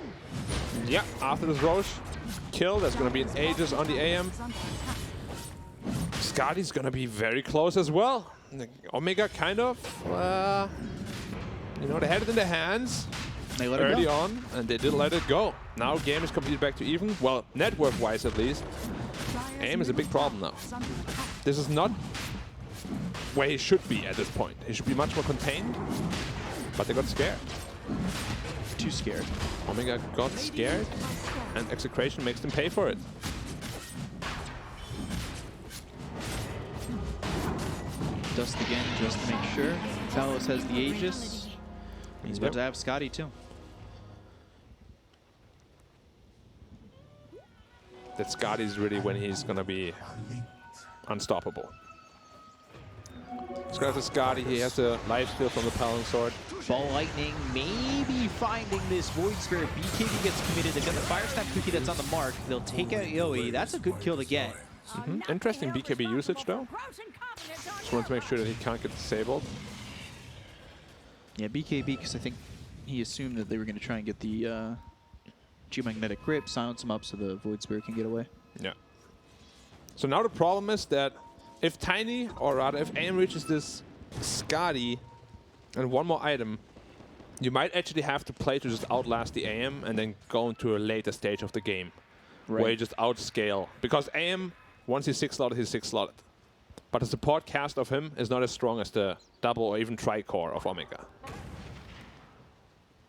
Speaker 1: Yeah, after this Roche kill, there's going to be an Aegis on the AM. Scotty's going to be very close as well. Omega kind of, you know, they had it in their hands early on, and they didn't let it go. Now game is completely back to even. Well, net worth-wise at least. AM is a big problem now. This is not where he should be at this point. He should be much more contained, but they got scared.
Speaker 3: Too scared.
Speaker 1: Omega got scared, and Execration makes them pay for it.
Speaker 3: Dust again just to make sure. Talos has the Aegis. He's about to have Scotty too.
Speaker 1: That Scotty's really when he's going to be unstoppable. He's got the Scotty, he has the life steal from the Paladin Sword.
Speaker 3: Ball Lightning maybe finding this Void Spirit. BKB gets committed. They've got the Fire Snap Cookie that's on the mark. They'll take out Yoi. That's a good kill to get.
Speaker 1: Interesting BKB usage though. Just wanted to make sure that he can't get disabled.
Speaker 3: Yeah, BKB, because I think he assumed that they were going to try and get the Geomagnetic Grip, silence him up so the Void Spirit can get away.
Speaker 1: Yeah. So now the problem is that if Tiny, or rather if AM reaches this Scotty and one more item, you might actually have to play to just outlast the AM and then go into a later stage of the game. Right. Where you just outscale. Because AM, once he's 6-slotted, he's 6-slotted. But the support cast of him is not as strong as the double or even tri-core of Omega.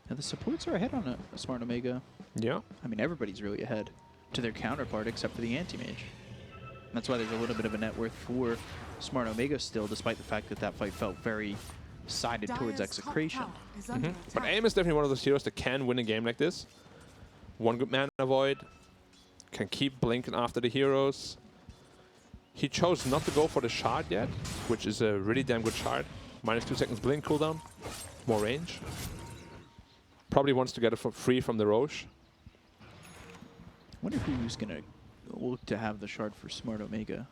Speaker 3: Yeah, the supports are ahead on a Smart Omega.
Speaker 1: Yeah.
Speaker 3: I mean, everybody's really ahead to their counterpart except for the Anti-Mage. That's why there's a little bit of a net worth for Smart Omega still, despite the fact that that fight felt very sided towards Execration.
Speaker 1: But AM is definitely one of those heroes that can win a game like this. One good mana void, can keep blinking after the heroes. He chose not to go for the shard yet, which is a really damn good shard. -2 seconds blink cooldown, more range. Probably wants to get it for free from the Roche.
Speaker 3: I wonder who's going to look to have the shard for Smart Omega.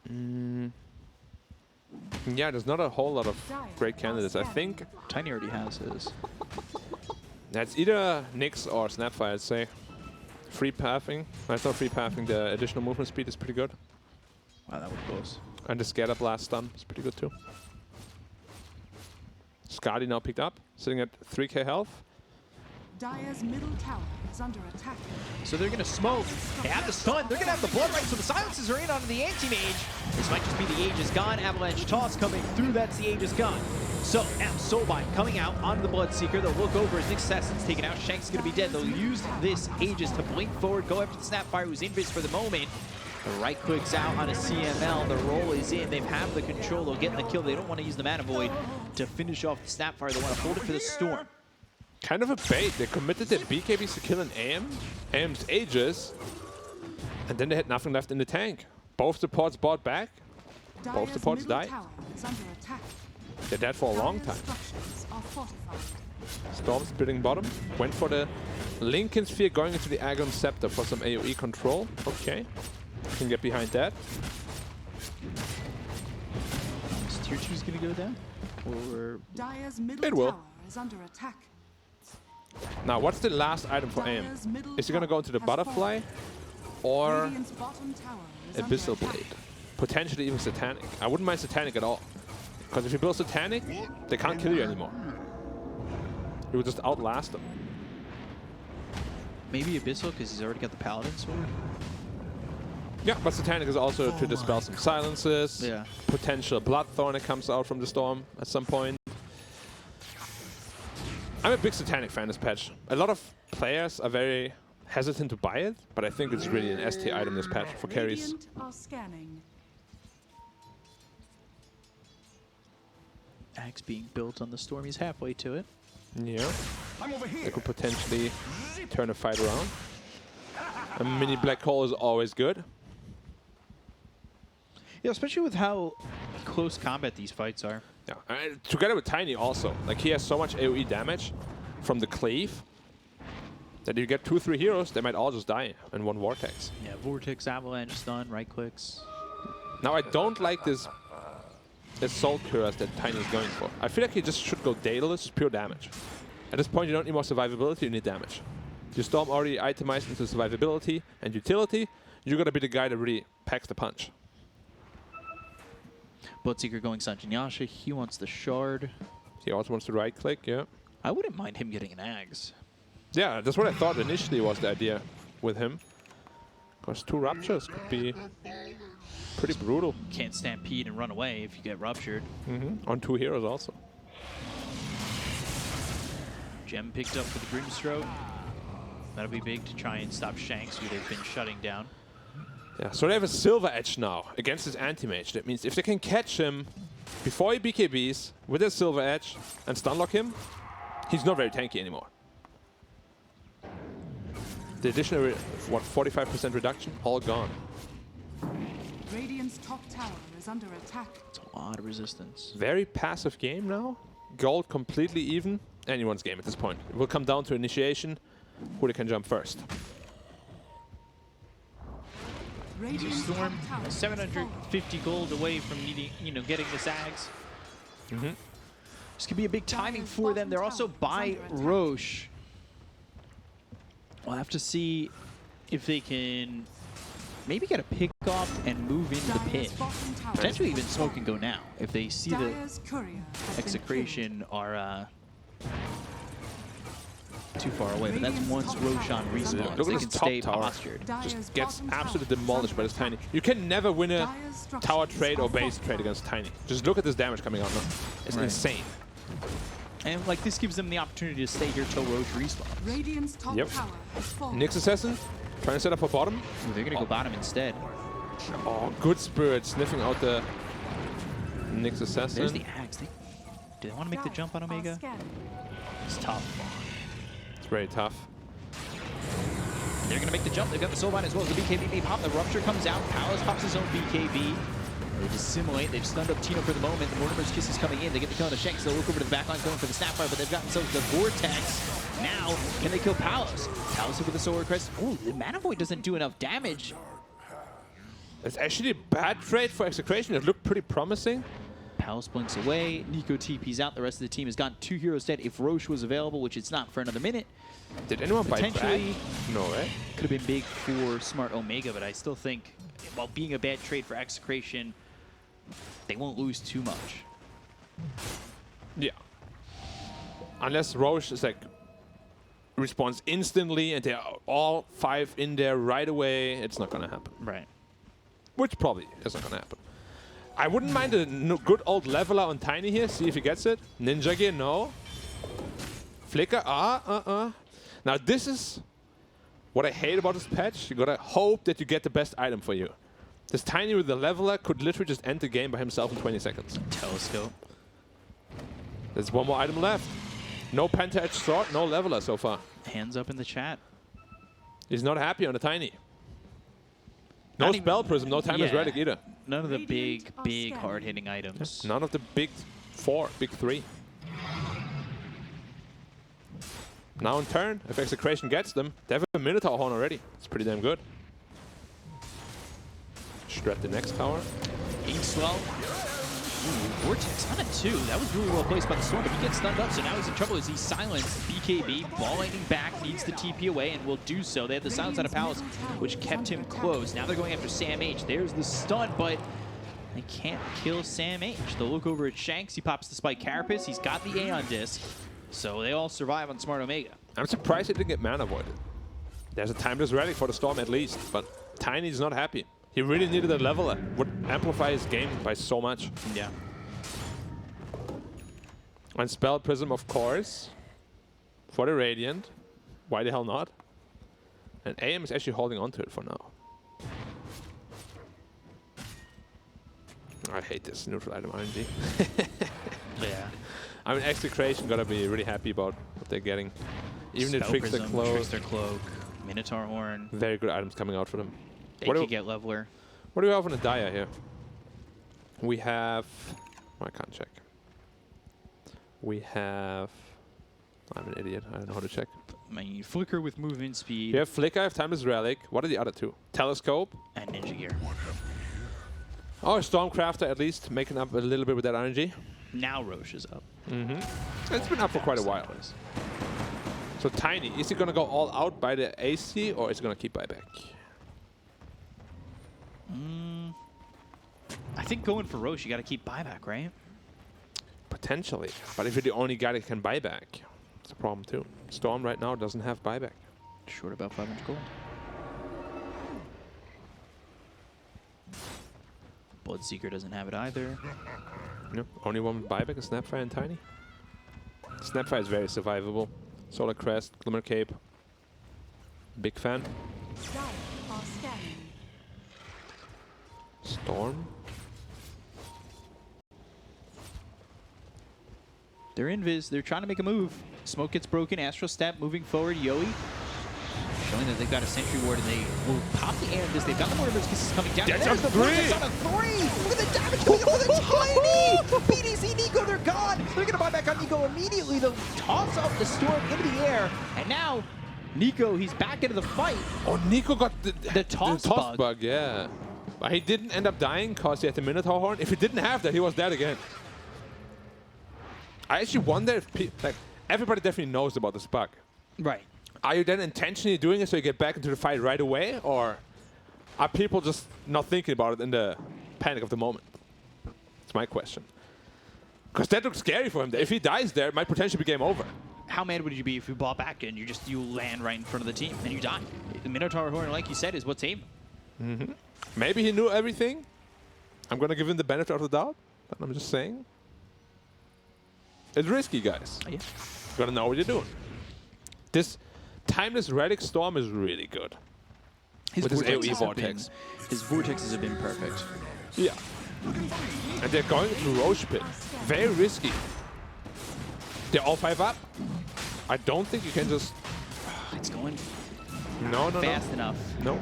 Speaker 1: Yeah, there's not a whole lot of great candidates. I think
Speaker 3: Tiny already has his.
Speaker 1: that's either Nyx or Snapfire, I'd say. Free pathing. That's not free pathing. The additional movement speed is pretty good.
Speaker 3: Wow, that was close.
Speaker 1: And the Scatter Blast stun is pretty good too. Scotty now picked up, sitting at 3k health.
Speaker 5: Dire's middle tower is under attack.
Speaker 3: So they're going to smoke. They have the stun. They're going to have the blood right, so the silences are in onto the Anti-Mage. This might just be the Aegis gone. Avalanche toss coming through. That's the Aegis gone. So now Soulbind coming out onto the Bloodseeker. They'll look over as Nyx Assassin's taken out. Shank's going to be dead. They'll use this Aegis to blink forward, go after the Snapfire, who's invis for the moment. The right click's out on a CML. The roll is in. They have the control. They'll get the kill. They don't want to use the Mana Void to finish off the Snapfire. They want to hold it for the Storm.
Speaker 1: Kind of a bait. They committed their BKBs to kill an AM, AM's Aegis, and then they had nothing left in the tank. Both supports bought back. Both supports died. They're dead for a long time. Storm splitting bottom. Went for the Lincoln Sphere, going into the Agon Scepter for some AoE control. Okay. Can get behind that.
Speaker 3: Is tier 2's gonna go down? Or
Speaker 5: Dire's middle
Speaker 1: It will.
Speaker 5: tower is under attack.
Speaker 1: Now, what's the last item for AM?
Speaker 5: Dire's middle
Speaker 1: Is he gonna go into the
Speaker 5: tower has
Speaker 1: butterfly
Speaker 5: fallen.
Speaker 1: or
Speaker 5: Radiant's bottom tower is under
Speaker 1: Abyssal
Speaker 5: attack.
Speaker 1: Blade? Potentially even Satanic. I wouldn't mind Satanic at all. Because if you build Satanic, they can't kill you anymore. You will just outlast them.
Speaker 3: maybe Abyssal because he's already got the Paladin sword.
Speaker 1: Yeah, but Satanic is also to dispel some silences.
Speaker 3: Yeah.
Speaker 1: Potential Bloodthorn that comes out from the storm at some point. I'm a big Satanic fan this patch. A lot of players are very hesitant to buy it, but I think it's really an ST item this patch for carries.
Speaker 5: Radiant are scanning.
Speaker 3: Axe being built on the storm. He's halfway to it.
Speaker 1: Yeah. They could potentially turn a fight around. A mini black hole is always good.
Speaker 3: Yeah, especially with how close combat these fights are.
Speaker 1: Yeah. Together with Tiny also. Like he has so much AoE damage from the cleave that if you get 2-3 heroes, they might all just die in one vortex.
Speaker 3: Yeah, Vortex, Avalanche, stun, right clicks.
Speaker 1: Now I don't like this Assault Cuirass that Tiny is going for. I feel like he just should go Daedalus, pure damage. At this point you don't need more survivability, you need damage. Your Storm already itemized into survivability and utility, you're gonna be the guy that really packs the punch.
Speaker 3: Bloodseeker going Sanjin Yasha. He wants the shard.
Speaker 1: He also wants to right click, yeah.
Speaker 3: I wouldn't mind him getting an Ags.
Speaker 1: Yeah, that's what I thought initially was the idea with him. Because 2 Ruptures could be pretty brutal.
Speaker 3: Can't stampede and run away if you get ruptured.
Speaker 1: On 2 heroes also.
Speaker 3: Gem picked up for the Grimstroke. That'll be big to try and stop Shanks, who they've been shutting down.
Speaker 1: Yeah, so they have a Silver Edge now against this Anti-Mage. That means if they can catch him before he BKBs with a Silver Edge and stunlock him, he's not very tanky anymore. The additional, what, 45% reduction? All gone.
Speaker 5: Radiant's top tower is under attack.
Speaker 3: It's a lot of resistance.
Speaker 1: Very passive game now. Gold completely even. Anyone's game at this point. It will come down to initiation, who they can jump first.
Speaker 5: Radiant's
Speaker 3: Storm,
Speaker 5: top tower is fallen.
Speaker 3: 750 gold away from needing, getting this Ags. This could be a big timing
Speaker 5: Dire's
Speaker 3: for them.
Speaker 5: bottom
Speaker 3: They're also
Speaker 5: tower is
Speaker 3: by
Speaker 5: under attack.
Speaker 3: Roche. We'll have to see if they can maybe get a pick off and move in the pit.
Speaker 5: Dire's bottom tower
Speaker 3: Potentially
Speaker 5: is
Speaker 3: even smoke and go now if they see the
Speaker 5: Dire's courier has been
Speaker 3: Execration are too far away. But that's once Roshan respawns.
Speaker 1: Look
Speaker 3: They
Speaker 1: at
Speaker 3: can
Speaker 1: this top
Speaker 3: stay
Speaker 1: tower.
Speaker 3: postured.
Speaker 5: Dire's
Speaker 1: Just gets
Speaker 5: bottom tower
Speaker 1: absolutely
Speaker 5: is
Speaker 1: demolished by
Speaker 5: under
Speaker 1: this Tiny.
Speaker 5: attack.
Speaker 1: You can never win a
Speaker 5: Dire's structures
Speaker 1: tower trade or
Speaker 5: are
Speaker 1: base trade
Speaker 5: fortified.
Speaker 1: against Tiny. Just look at this damage coming out now. It's
Speaker 3: Right.
Speaker 1: insane.
Speaker 3: And like this gives them the opportunity to stay here till Roche respawns.
Speaker 5: Radiant's top
Speaker 1: Yep.
Speaker 5: tower is fallen.
Speaker 1: Nyx Assassin, trying to set up for bottom.
Speaker 3: Ooh, they're gonna go bottom instead.
Speaker 1: Oh, good spirit, sniffing out the Nyx
Speaker 3: There's
Speaker 1: Assassin.
Speaker 3: the Axe. Do they want to make the jump on
Speaker 5: Dire are
Speaker 3: Omega?
Speaker 5: scanning.
Speaker 3: It's tough.
Speaker 1: It's very tough.
Speaker 3: They're going to make the jump. They've got the Soulbind as well as the BKB pop. The Rupture comes out. Palace pops his own BKB. They dissimulate. They've stunned up Tino for the moment. The Mortimer's Kiss is coming in. They get the kill on the Shanks. They'll look over to the back line going for the Snapfire, but they've got themselves the Vortex. Now, can they kill Palos? Palos with the Solar Crest. Ooh, the Mana Void doesn't do enough damage.
Speaker 1: It's actually a bad trade for Execration. It looked pretty promising.
Speaker 3: Palos blinks away. Nico TP's out. The rest of the team has gotten 2 heroes dead. If Roche was available, which it's not for another minute,
Speaker 1: Did anyone buy back?
Speaker 3: potentially
Speaker 1: No, right?
Speaker 3: could have been big for Smart Omega, but I still think, while being a bad trade for Execration, they won't lose too much.
Speaker 1: Yeah. Unless Roche is like responds instantly and they're all 5 in there right away, it's not gonna happen.
Speaker 3: Right.
Speaker 1: Which probably isn't gonna happen. I wouldn't mind a good old leveler on Tiny here, see if he gets it. Ninja Gear, no. Flicker, Now this is what I hate about this patch. You gotta hope that you get the best item for you. This Tiny with the leveler could literally just end the game by himself in 20 seconds.
Speaker 3: Telescope.
Speaker 1: There's one more item left. No Penta-Edged Sword, no leveler so far.
Speaker 3: Hands up in the chat.
Speaker 1: He's not happy on the Tiny. No
Speaker 3: Not even-
Speaker 1: Spell Prism, no Timeless
Speaker 3: yeah.
Speaker 1: Relic either.
Speaker 3: None of the
Speaker 5: Radiant
Speaker 3: big,
Speaker 5: are
Speaker 3: big,
Speaker 5: scanning.
Speaker 3: hard-hitting items.
Speaker 1: None of the big 4, big 3. Now in turn, if Execration gets them, they have a Minotaur Horn already. It's pretty damn good. Shred the next tower.
Speaker 3: Being slow. Ooh, Vortex on a 2. That was really well placed by the Storm, but he gets stunned up, so now he's in trouble as he's silenced. BKB, ball lightning back, needs the TP away, and will do so. They have the silence out of Palace, which kept him close. Now they're going after Sam H. There's the stun, but they can't kill Sam H. They'll look over at Shanks. He pops the Spike Carapace. He's got the Aeon Disc, so they all survive on Smart Omega.
Speaker 1: I'm surprised he didn't get mana voided. There's a timeless relic for the Storm at least, but Tiny's not happy. He really needed a level that would amplify his game by so much.
Speaker 3: Yeah.
Speaker 1: And Spell Prism, of course, for the Radiant. Why the hell not? And AM is actually holding on to it for now. I hate this neutral item RNG.
Speaker 3: Yeah.
Speaker 1: I mean, Execration gotta be really happy about what they're getting. Even the Trickster Cloak.
Speaker 3: Trickster Cloak, Minotaur Horn.
Speaker 1: Very good items coming out for them.
Speaker 3: They could get Leveler.
Speaker 1: What do we have on the Dia here? We have... I can't check. We have... I'm an idiot. I don't know how to check.
Speaker 3: I mean, Flicker with movement speed.
Speaker 1: We have Flicker, I have Timeless Relic. What are the other two? Telescope.
Speaker 3: And Ninja Gear.
Speaker 1: Oh, Stormcrafter at least, making up a little bit with that RNG.
Speaker 3: Now Roche is up.
Speaker 1: It's been up for quite a while. So Tiny, is he going to go all out by the AC or is he going to keep buyback?
Speaker 3: I think going for Roche, you got to keep buyback, right?
Speaker 1: Potentially. But if you're the only guy that can buy back, it's a problem too. Storm right now doesn't have buyback.
Speaker 3: Short about 500 gold. Bloodseeker doesn't have it either.
Speaker 1: No, only one with buyback is Snapfire and Tiny. Snapfire is very survivable. Solar Crest, Glimmer Cape. Big fan. Storm.
Speaker 3: They're invis. They're trying to make a move. Smoke gets broken. Astral Step moving forward. Yoey showing that they've got a Sentry Ward and they will pop the air this. They've got the Mortimer's Kisses coming down.
Speaker 1: That's
Speaker 3: There's the Vortex on a 3! Look at the damage coming up with a Tiny! BDC Nico, they're gone! They're going to buy back on Nico immediately. They'll toss off the Storm into the air. And now, Nico, he's back into the fight.
Speaker 1: Oh, Nico got the
Speaker 3: toss
Speaker 1: bug, yeah. But he didn't end up dying because he had the Minotaur Horn. If he didn't have that, he was dead again. I actually wonder if like everybody definitely knows about this bug.
Speaker 3: Right.
Speaker 1: Are you then intentionally doing it so you get back into the fight right away, or are people just not thinking about it in the panic of the moment? That's my question. Because that looks scary for him. If he dies there, it might potentially be game over.
Speaker 3: How mad would you be if you bought back and you land right in front of the team and you die? The Minotaur Horn, like you said, is what's aim.
Speaker 1: Maybe he knew everything. I'm going to give him the benefit of the doubt, but I'm just saying. It's risky, guys.
Speaker 3: Yeah.
Speaker 1: You got to know what you're doing. This Timeless Relic Storm is really good. With his AoE Vortex.
Speaker 3: His Vortexes have been perfect.
Speaker 1: Yeah. And they're going to Roche Pit. Very risky. They're all 5 up. I don't think you can just...
Speaker 3: It's going
Speaker 1: No.
Speaker 3: fast enough.
Speaker 1: No.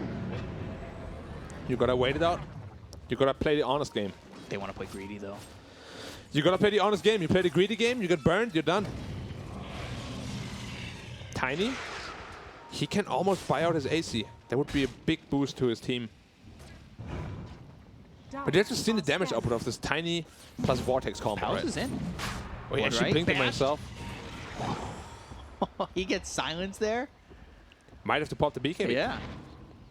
Speaker 1: You gotta wait it out. You gotta play the honest game.
Speaker 3: They want to play greedy, though.
Speaker 1: You gotta play the honest game. You play the greedy game, you get burned, you're done. Tiny, he can almost buy out his AC. That would be a big boost to his team. But you have to see the damage output of this Tiny plus Vortex combo,
Speaker 3: Palace
Speaker 1: right?
Speaker 3: is in.
Speaker 1: Oh, he actually
Speaker 3: right?
Speaker 1: blinked at
Speaker 3: Bashed.
Speaker 1: myself.
Speaker 3: He gets silence there.
Speaker 1: Might have to pop the BKB.
Speaker 3: Yeah.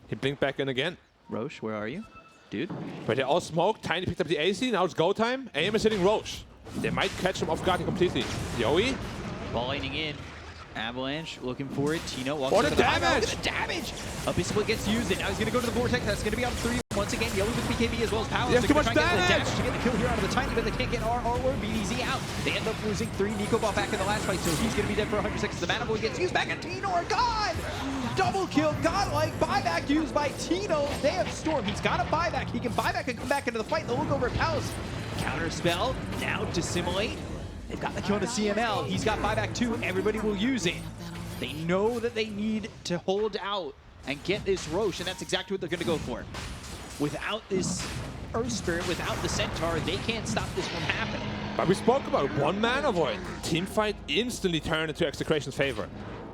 Speaker 1: He blinked back in again.
Speaker 3: Roche, where are you? Dude.
Speaker 1: But they're all smoked. Tiny picked up the AC. Now it's go time. AM is hitting Roche. They might catch him off guard completely. Yoey.
Speaker 3: Ball lightning in. Avalanche looking for it. Tino walks
Speaker 1: What
Speaker 3: over
Speaker 1: a
Speaker 3: the high ground.
Speaker 1: damage!
Speaker 3: Look at the damage! Abyssal gets used, and now he's going to go to the Vortex. That's going to be on 3 once again. Yoey with BKB as well as Palace.
Speaker 1: Yes, too much
Speaker 3: To get the
Speaker 1: damage!
Speaker 3: to get the kill here out of the Tiny, but they can't get RR or BDZ out. They end up losing 3. Nico bought back in the last fight, so he's going to be dead for 100 seconds. The Mana Boy gets used back, and Tino are gone! Double kill, godlike buyback used by Tino. They have Storm. He's got a buyback. He can buy back and come back into the fight. They'll look over at Palace. Counter spell. Now Dissimulate. They've got the kill to CML. He's got buyback too. Everybody will use it. They know that they need to hold out and get this Roche, and that's exactly what they're going to go for. Without this Earth Spirit, without the Centaur, they can't stop this from happening.
Speaker 1: But we spoke about one mana void. Teamfight instantly turned into Execration's favor.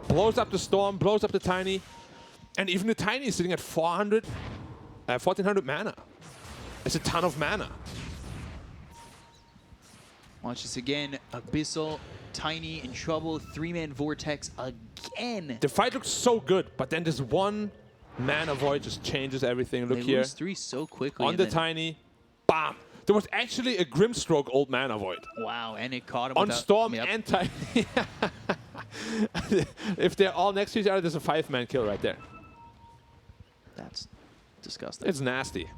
Speaker 1: Blows up the Storm, blows up the Tiny, and even the Tiny is sitting at 1400 mana. It's a ton of mana.
Speaker 3: Watch this again. Abyssal, Tiny in trouble. 3-man Vortex again.
Speaker 1: The fight looks so good, but then this one mana void just changes everything. Look
Speaker 3: They
Speaker 1: here.
Speaker 3: lose 3 so quickly.
Speaker 1: On the Tiny, bam! There was actually a Grimstroke old mana void.
Speaker 3: Wow, and it caught him
Speaker 1: On
Speaker 3: without,
Speaker 1: Storm
Speaker 3: yep.
Speaker 1: and Tiny. If they're all next to each other, there's a 5-man kill right there.
Speaker 3: That's disgusting.
Speaker 1: It's nasty.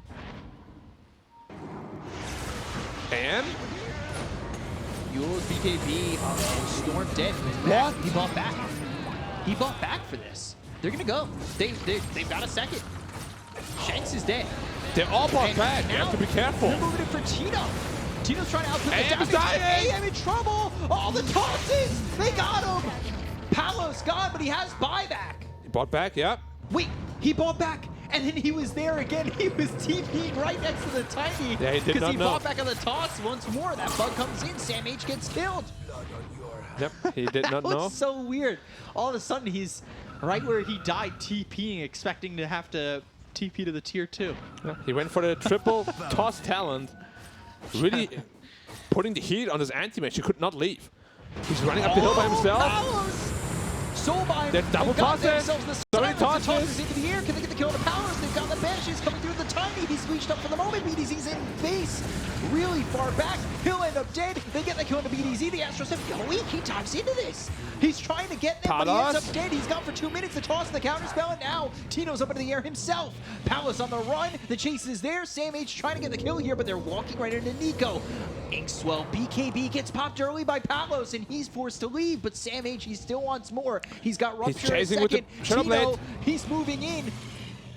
Speaker 1: And
Speaker 3: Yours BKB, Storm dead.
Speaker 1: What?
Speaker 3: He bought back. He bought back for this. They're gonna go. They've got a second. Shanks is dead.
Speaker 1: they're all bought
Speaker 3: And
Speaker 1: back. You
Speaker 3: now
Speaker 1: have to be careful.
Speaker 3: They're moving it for Tino. Tino's trying to output the
Speaker 1: AM is
Speaker 3: damage.
Speaker 1: dying.
Speaker 3: AM in trouble. All the tosses. They got him. Palos gone, but he has buyback.
Speaker 1: Bought back, yeah.
Speaker 3: Wait, he bought back. And then he was there again. He was TPing right next to the Tiny.
Speaker 1: Yeah, he did
Speaker 3: because
Speaker 1: not
Speaker 3: he
Speaker 1: know.
Speaker 3: bought back on the toss once more. That bug comes in. Sam H gets killed.
Speaker 1: Yep, he did not
Speaker 3: That
Speaker 1: know.
Speaker 3: was so weird. All of a sudden, he's right where he died TPing, expecting to have to TP to the tier 2.
Speaker 1: Yeah, he went for the triple toss talent, really putting the heat on his anti-mage. He could not leave. He's running up the hill by himself.
Speaker 3: Palos! Soulbind.
Speaker 1: They're double
Speaker 3: They've got
Speaker 1: tossing.
Speaker 3: themselves the
Speaker 1: So many
Speaker 3: silence. The
Speaker 1: tosses.
Speaker 3: tosses into the air. Can they get the kill on the Palos? They've got the Banshees coming through the Tiny. He's reached up for the moment. BDZ's in base. Really far back. He'll end up dead. They get the kill on the BDZ. The Astros have go weak. He dives into this. He's trying to get them, but he ends
Speaker 1: Palos.
Speaker 3: up dead. He's gone for 2 minutes. The toss and the counter spell, and now Tino's up into the air himself. Palos on the run. The chase is there. Sam H trying to get the kill here, but they're walking right into Nico. Inkswell BKB gets popped early by Palos, and he's forced to leave, but Sam H, he still wants more. He's got Rupture in a
Speaker 1: chasing with the
Speaker 3: second.
Speaker 1: Shadow
Speaker 3: Tino,
Speaker 1: Blade.
Speaker 3: he's moving in.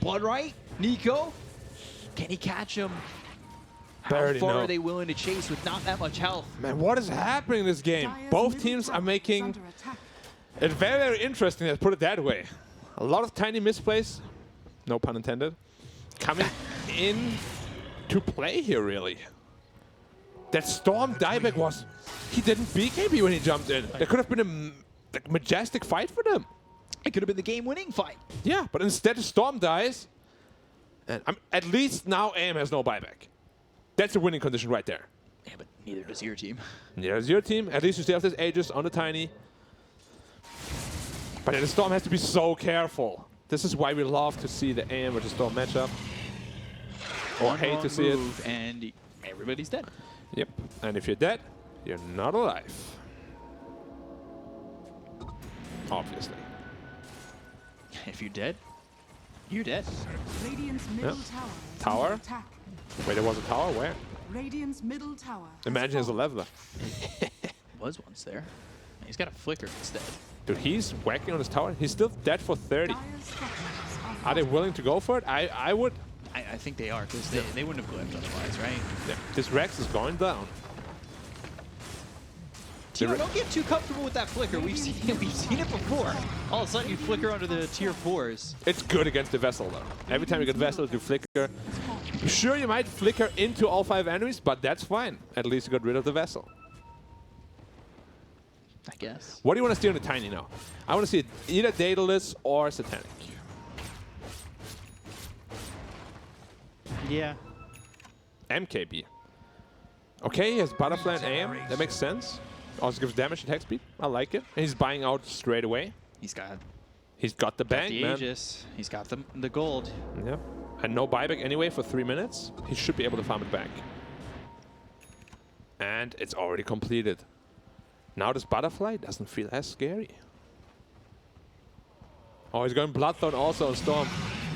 Speaker 3: Blood right. Nico, can he catch him? How
Speaker 1: Barely
Speaker 3: far
Speaker 1: know.
Speaker 3: are they willing to chase with not that much health?
Speaker 1: Man, what is happening in this game?
Speaker 5: Dire's
Speaker 1: Both
Speaker 5: middle
Speaker 1: teams
Speaker 5: tower
Speaker 1: are
Speaker 5: is
Speaker 1: making
Speaker 5: under attack.
Speaker 1: it very, very interesting, let's put it that way. A lot of tiny misplays, no pun intended, coming in to play here, really. That Storm dieback was, he didn't BKB when he jumped in. There could have been a majestic fight for them.
Speaker 3: It could have been the game-winning fight.
Speaker 1: Yeah, but instead Storm dies, and at least now AM has no buyback. That's a winning condition right there.
Speaker 3: Yeah, but neither does your team.
Speaker 1: Yeah, it's your team. At least you still have this Aegis on the Tiny. But then the Storm has to be so careful. This is why we love to see the AM versus Storm matchup. Or
Speaker 3: One
Speaker 1: hate
Speaker 3: wrong
Speaker 1: to see it.
Speaker 3: move and everybody's dead.
Speaker 1: Yep. And if you're dead, you're not alive. Obviously.
Speaker 3: If you're dead, you're dead.
Speaker 5: Radiant's middle
Speaker 1: Yep.
Speaker 5: tower is
Speaker 1: Tower?
Speaker 5: under attack.
Speaker 1: Wait, there was a tower? Where?
Speaker 5: Radiant's middle tower. has
Speaker 1: Imagine as a
Speaker 5: fallen.
Speaker 1: leveler.
Speaker 3: Was once there. He's got a flicker instead.
Speaker 1: Dude, he's whacking on his tower. He's still dead for 30.
Speaker 5: Dire's structures
Speaker 1: Are they willing to go for it? I would.
Speaker 3: I think they are, because they wouldn't have glyphed otherwise, right?
Speaker 1: Yeah. This Rex is going down.
Speaker 3: Tino,
Speaker 1: Re-
Speaker 3: don't get too comfortable with that flicker. We've seen it before. All of a sudden, you flicker under the tier 4s.
Speaker 1: It's good against the Vessel, though. Every time you get Vessel, you flicker. Sure, you might flicker into all 5 enemies, but that's fine. At least you got rid of the Vessel.
Speaker 3: I guess.
Speaker 1: What do you want to see on the Tiny now? I want to see either Daedalus or Satanic.
Speaker 2: Yeah.
Speaker 1: MKB. Okay, he has Butterfly and AM. That makes sense. Also gives damage and attack speed. I like it. And he's buying out straight away.
Speaker 3: He's got
Speaker 1: He's got the bank,
Speaker 3: the
Speaker 1: man.
Speaker 3: Aegis. He's got the gold.
Speaker 1: Yep. And no buyback anyway for 3 minutes. He should be able to farm it back. And it's already completed. Now this Butterfly doesn't feel as scary. Oh, he's going Bloodthorn also on Storm.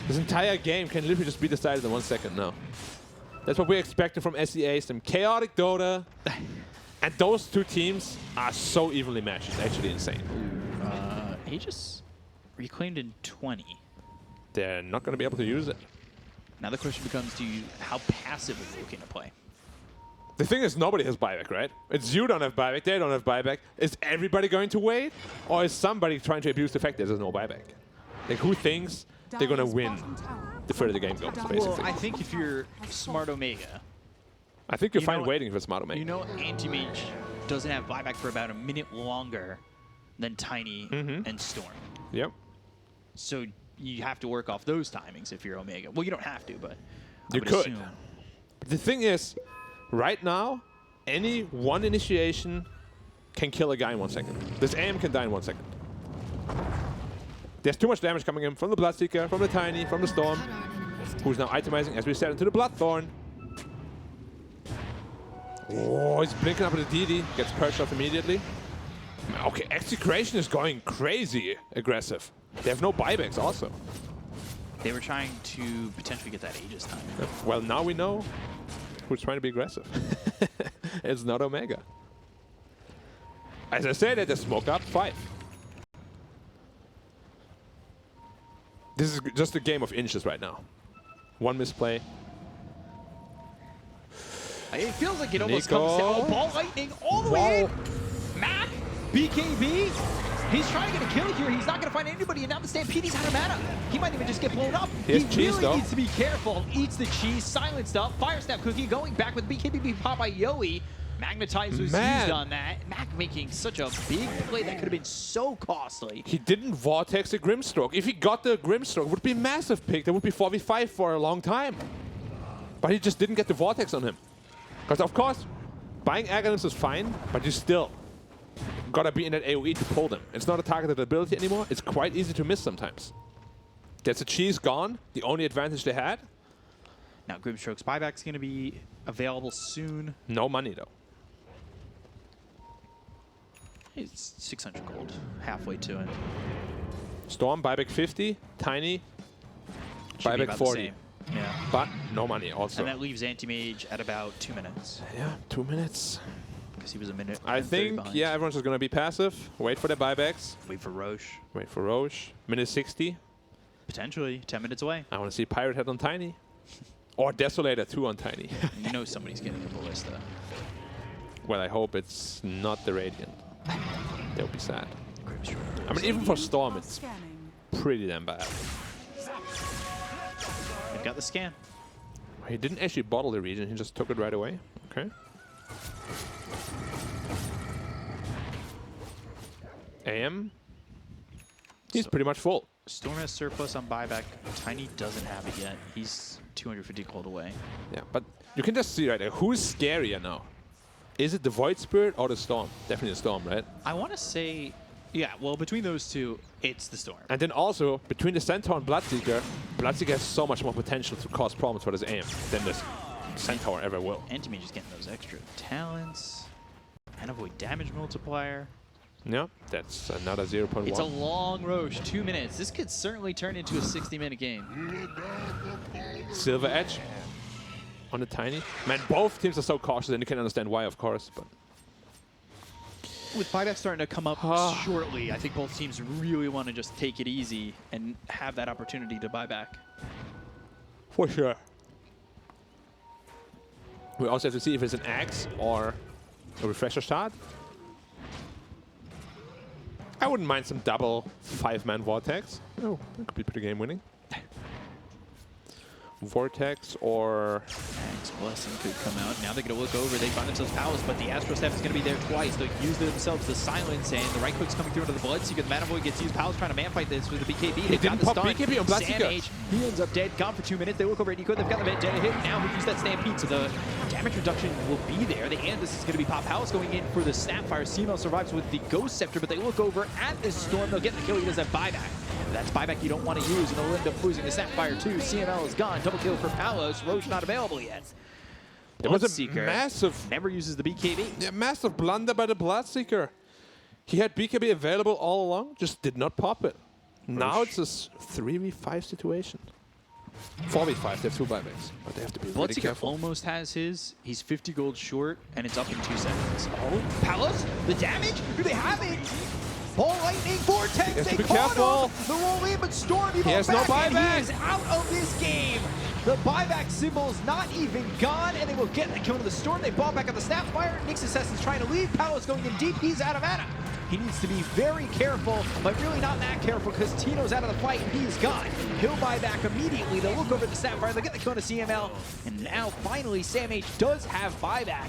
Speaker 1: This entire game can literally just be decided in 1 second now. That's what we're expecting from SEA. Some chaotic Dota. And those two teams are so evenly matched. It's actually insane.
Speaker 3: Aegis reclaimed in 20.
Speaker 1: They're not going to be able to use it.
Speaker 3: Now the question becomes, how passive are you looking to play?
Speaker 1: The thing is, nobody has buyback, right? It's you don't have buyback, they don't have buyback. Is everybody going to wait? Or is somebody trying to abuse the fact that there's no buyback? Like, who thinks they're going to
Speaker 5: Dire's
Speaker 1: win
Speaker 5: bottom tower
Speaker 1: the further the
Speaker 5: is
Speaker 1: game
Speaker 5: under
Speaker 1: goes,
Speaker 5: attack.
Speaker 1: basically?
Speaker 3: Well, I think if you're Smart Omega,
Speaker 1: I think you're
Speaker 3: You
Speaker 1: fine
Speaker 3: know-
Speaker 1: waiting for Smart Omega.
Speaker 3: You know, Anti-Mage doesn't have buyback for about a minute longer than Tiny and Storm.
Speaker 1: Yep.
Speaker 3: So you have to work off those timings if you're Omega. Well, you don't have to, but I
Speaker 1: You
Speaker 3: would
Speaker 1: could.
Speaker 3: assume.
Speaker 1: The thing is, right now, any one initiation can kill a guy in 1 second. This AM can die in 1 second. There's too much damage coming in from the Bloodseeker, from the Tiny, from the Storm, who's now itemizing, as we said, into the Bloodthorn. Oh, he's blinking up with the DD, gets perched off immediately. Okay, Execration is going crazy aggressive. They have no buybacks also.
Speaker 3: They were trying to potentially get that Aegis time.
Speaker 1: Well, now we know who's trying to be aggressive. It's not Omega. As I said, they smoke up 5. This is just a game of inches right now. One misplay.
Speaker 3: It feels like it almost
Speaker 1: Nico.
Speaker 3: comes down. Oh, ball lightning all the way in. Mac, BKB. He's trying to get a kill here. He's not going to find anybody. And now the Stampede's out of mana. He might even just get blown up.
Speaker 1: He has cheese,
Speaker 3: really
Speaker 1: though.
Speaker 3: needs to be careful. Eats the cheese, silenced up. Fire Snap Cookie going back with BKB being popped by Yoey. Magnetize was
Speaker 1: Man.
Speaker 3: used on that. Mac making such a big play that could have been so costly.
Speaker 1: He didn't Vortex a Grimstroke. If he got the Grimstroke, it would be a massive pick. That would be 4v5 for a long time. But he just didn't get the Vortex on him. Because, of course, buying Aghanim's is fine, but you still gotta be in that AoE to pull them. It's not a targeted ability anymore. It's quite easy to miss sometimes. That's a cheese gone, the only advantage they had.
Speaker 3: Now Grimstroke's buyback's going to be available soon.
Speaker 1: No money, though.
Speaker 3: It's 600 gold, halfway to it.
Speaker 1: Storm, buyback 50. Tiny,
Speaker 3: Should be
Speaker 1: buyback
Speaker 3: about the
Speaker 1: 40.
Speaker 3: same. Yeah.
Speaker 1: But no money also.
Speaker 3: And that leaves Anti-Mage at about 2 minutes.
Speaker 1: Yeah, 2 minutes.
Speaker 3: Because he was a minute.
Speaker 1: I
Speaker 3: and 30
Speaker 1: think,
Speaker 3: behind.
Speaker 1: yeah, everyone's just going to be passive. Wait for their buybacks.
Speaker 3: Wait for Roche.
Speaker 1: Wait for Roche. Minute 60.
Speaker 3: Potentially 10 minutes away.
Speaker 1: I want to see Pirate Head on Tiny. Or Desolator 2 on Tiny.
Speaker 3: You know somebody's getting a ballista.
Speaker 1: Well, I hope it's not the Radiant. That would be sad.
Speaker 3: Grimstroke.
Speaker 1: I mean, even for Storm, it's
Speaker 5: Scanning.
Speaker 1: pretty damn bad.
Speaker 3: They've got the scan.
Speaker 1: He didn't actually bottle the region, he just took it right away. Okay. AM. He's pretty much full.
Speaker 3: Storm has surplus on buyback. Tiny doesn't have it yet. He's 250 gold away.
Speaker 1: Yeah, but you can just see right there, who's scarier now? Is it the Void Spirit or the Storm? Definitely the Storm, right?
Speaker 3: I want to say, yeah, well, between those two, it's the Storm.
Speaker 1: And then also, between the Centaur and Bloodseeker, Bloodseeker has so much more potential to cause problems for this AM than this Centaur ever will.
Speaker 3: Anti-Mage is getting those extra talents. And avoid damage multiplier.
Speaker 1: Yeah, that's another 0.1.
Speaker 3: It's a long Roche, 2 minutes. This could certainly turn into a 60-minute game.
Speaker 1: Silver Edge on the Tiny. Man, both teams are so cautious, and you can understand why, of course. But
Speaker 3: With buyback starting to come up shortly, I think both teams really want to just take it easy and have that opportunity to buy back.
Speaker 1: for sure. We also have to see if it's an Axe or a Refresher Shard. I wouldn't mind some double 5-man Vortex. Oh, that could be pretty game-winning. Vortex or...
Speaker 3: Max Blessing could come out. Now they're going to look over. They find themselves Palace, but the Astro Staff is going to be there twice. They'll use themselves the silence, and the right click's coming through into the Bloodseeker. The Mana Void gets used. Palace trying to man fight this with the BKB.
Speaker 1: He
Speaker 3: They've got
Speaker 1: didn't
Speaker 3: the
Speaker 1: pop
Speaker 3: stun.
Speaker 1: BKB on Bloodseeker.
Speaker 3: Sam H, he ends up dead. Gone for 2 minutes. They look over at Nico. They've got the Vendetta hit. Now who use that Stampede, so the damage reduction will be there. The Andis is going to be Pop Palace going in for the Snapfire. CML survives with the Ghost Scepter, but they look over at this Storm. They'll get the kill. He does have buyback. That's buyback you don't want to use, and they'll end up losing the Snapfire too. CML is gone. Double kill for Palos. Roche not available yet.
Speaker 1: There was a
Speaker 3: Bloodseeker
Speaker 1: massive...
Speaker 3: never uses the BKB.
Speaker 1: Yeah, massive blunder by the Bloodseeker. He had BKB available all along, just did not pop it. Now it's a 3v5 situation. 4v5, they have 2 buybacks, but they have to be really
Speaker 3: Bloodseeker
Speaker 1: careful.
Speaker 3: almost has his. He's 50 gold short, and it's up in 2 seconds. Oh, Palos, the damage? Do they have it? Ball lightning, vortex,
Speaker 1: has to
Speaker 3: they
Speaker 1: be
Speaker 3: caught
Speaker 1: careful.
Speaker 3: him. The roll in, but Storm, he
Speaker 1: has no
Speaker 3: and
Speaker 1: buyback.
Speaker 3: he is out of this game. The buyback symbol's not even gone, and they will get the kill to the Storm. They ball back on the Snapfire. Nyx Assassin's trying to leave. Palos going in deep. He's out of mana. He needs to be very careful, but really not that careful because Tino's out of the fight and he's gone. He'll buy back immediately. They'll look over the Sapphire. They'll get the kill to CML. And now finally Sam H does have buyback.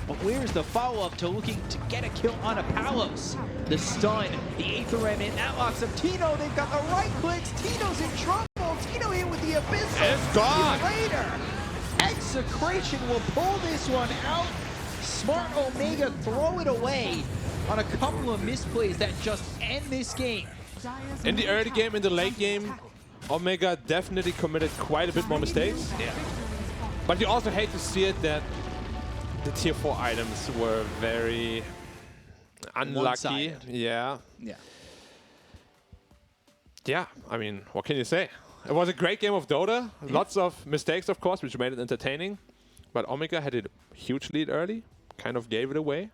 Speaker 3: But where's the follow-up to looking to get a kill on a Palos? The stun, the Aether Remnant, that locks up Tino. They've got the right clicks. Tino's in trouble. Tino in with the Abyssal.
Speaker 1: It's gone.
Speaker 3: Later. Execration will pull this one out. Smart Omega throw it away on a couple of misplays that just end this game.
Speaker 1: In the early game, in the late game, Omega definitely committed quite a bit more mistakes.
Speaker 3: Yeah.
Speaker 1: But you also hate to see it that the tier 4 items were very unlucky.
Speaker 3: One-sided.
Speaker 1: Yeah.
Speaker 3: Yeah.
Speaker 1: Yeah, I mean, what can you say? It was a great game of Dota. Lots of mistakes, of course, which made it entertaining. But Omega had a huge lead early, kind of gave it away.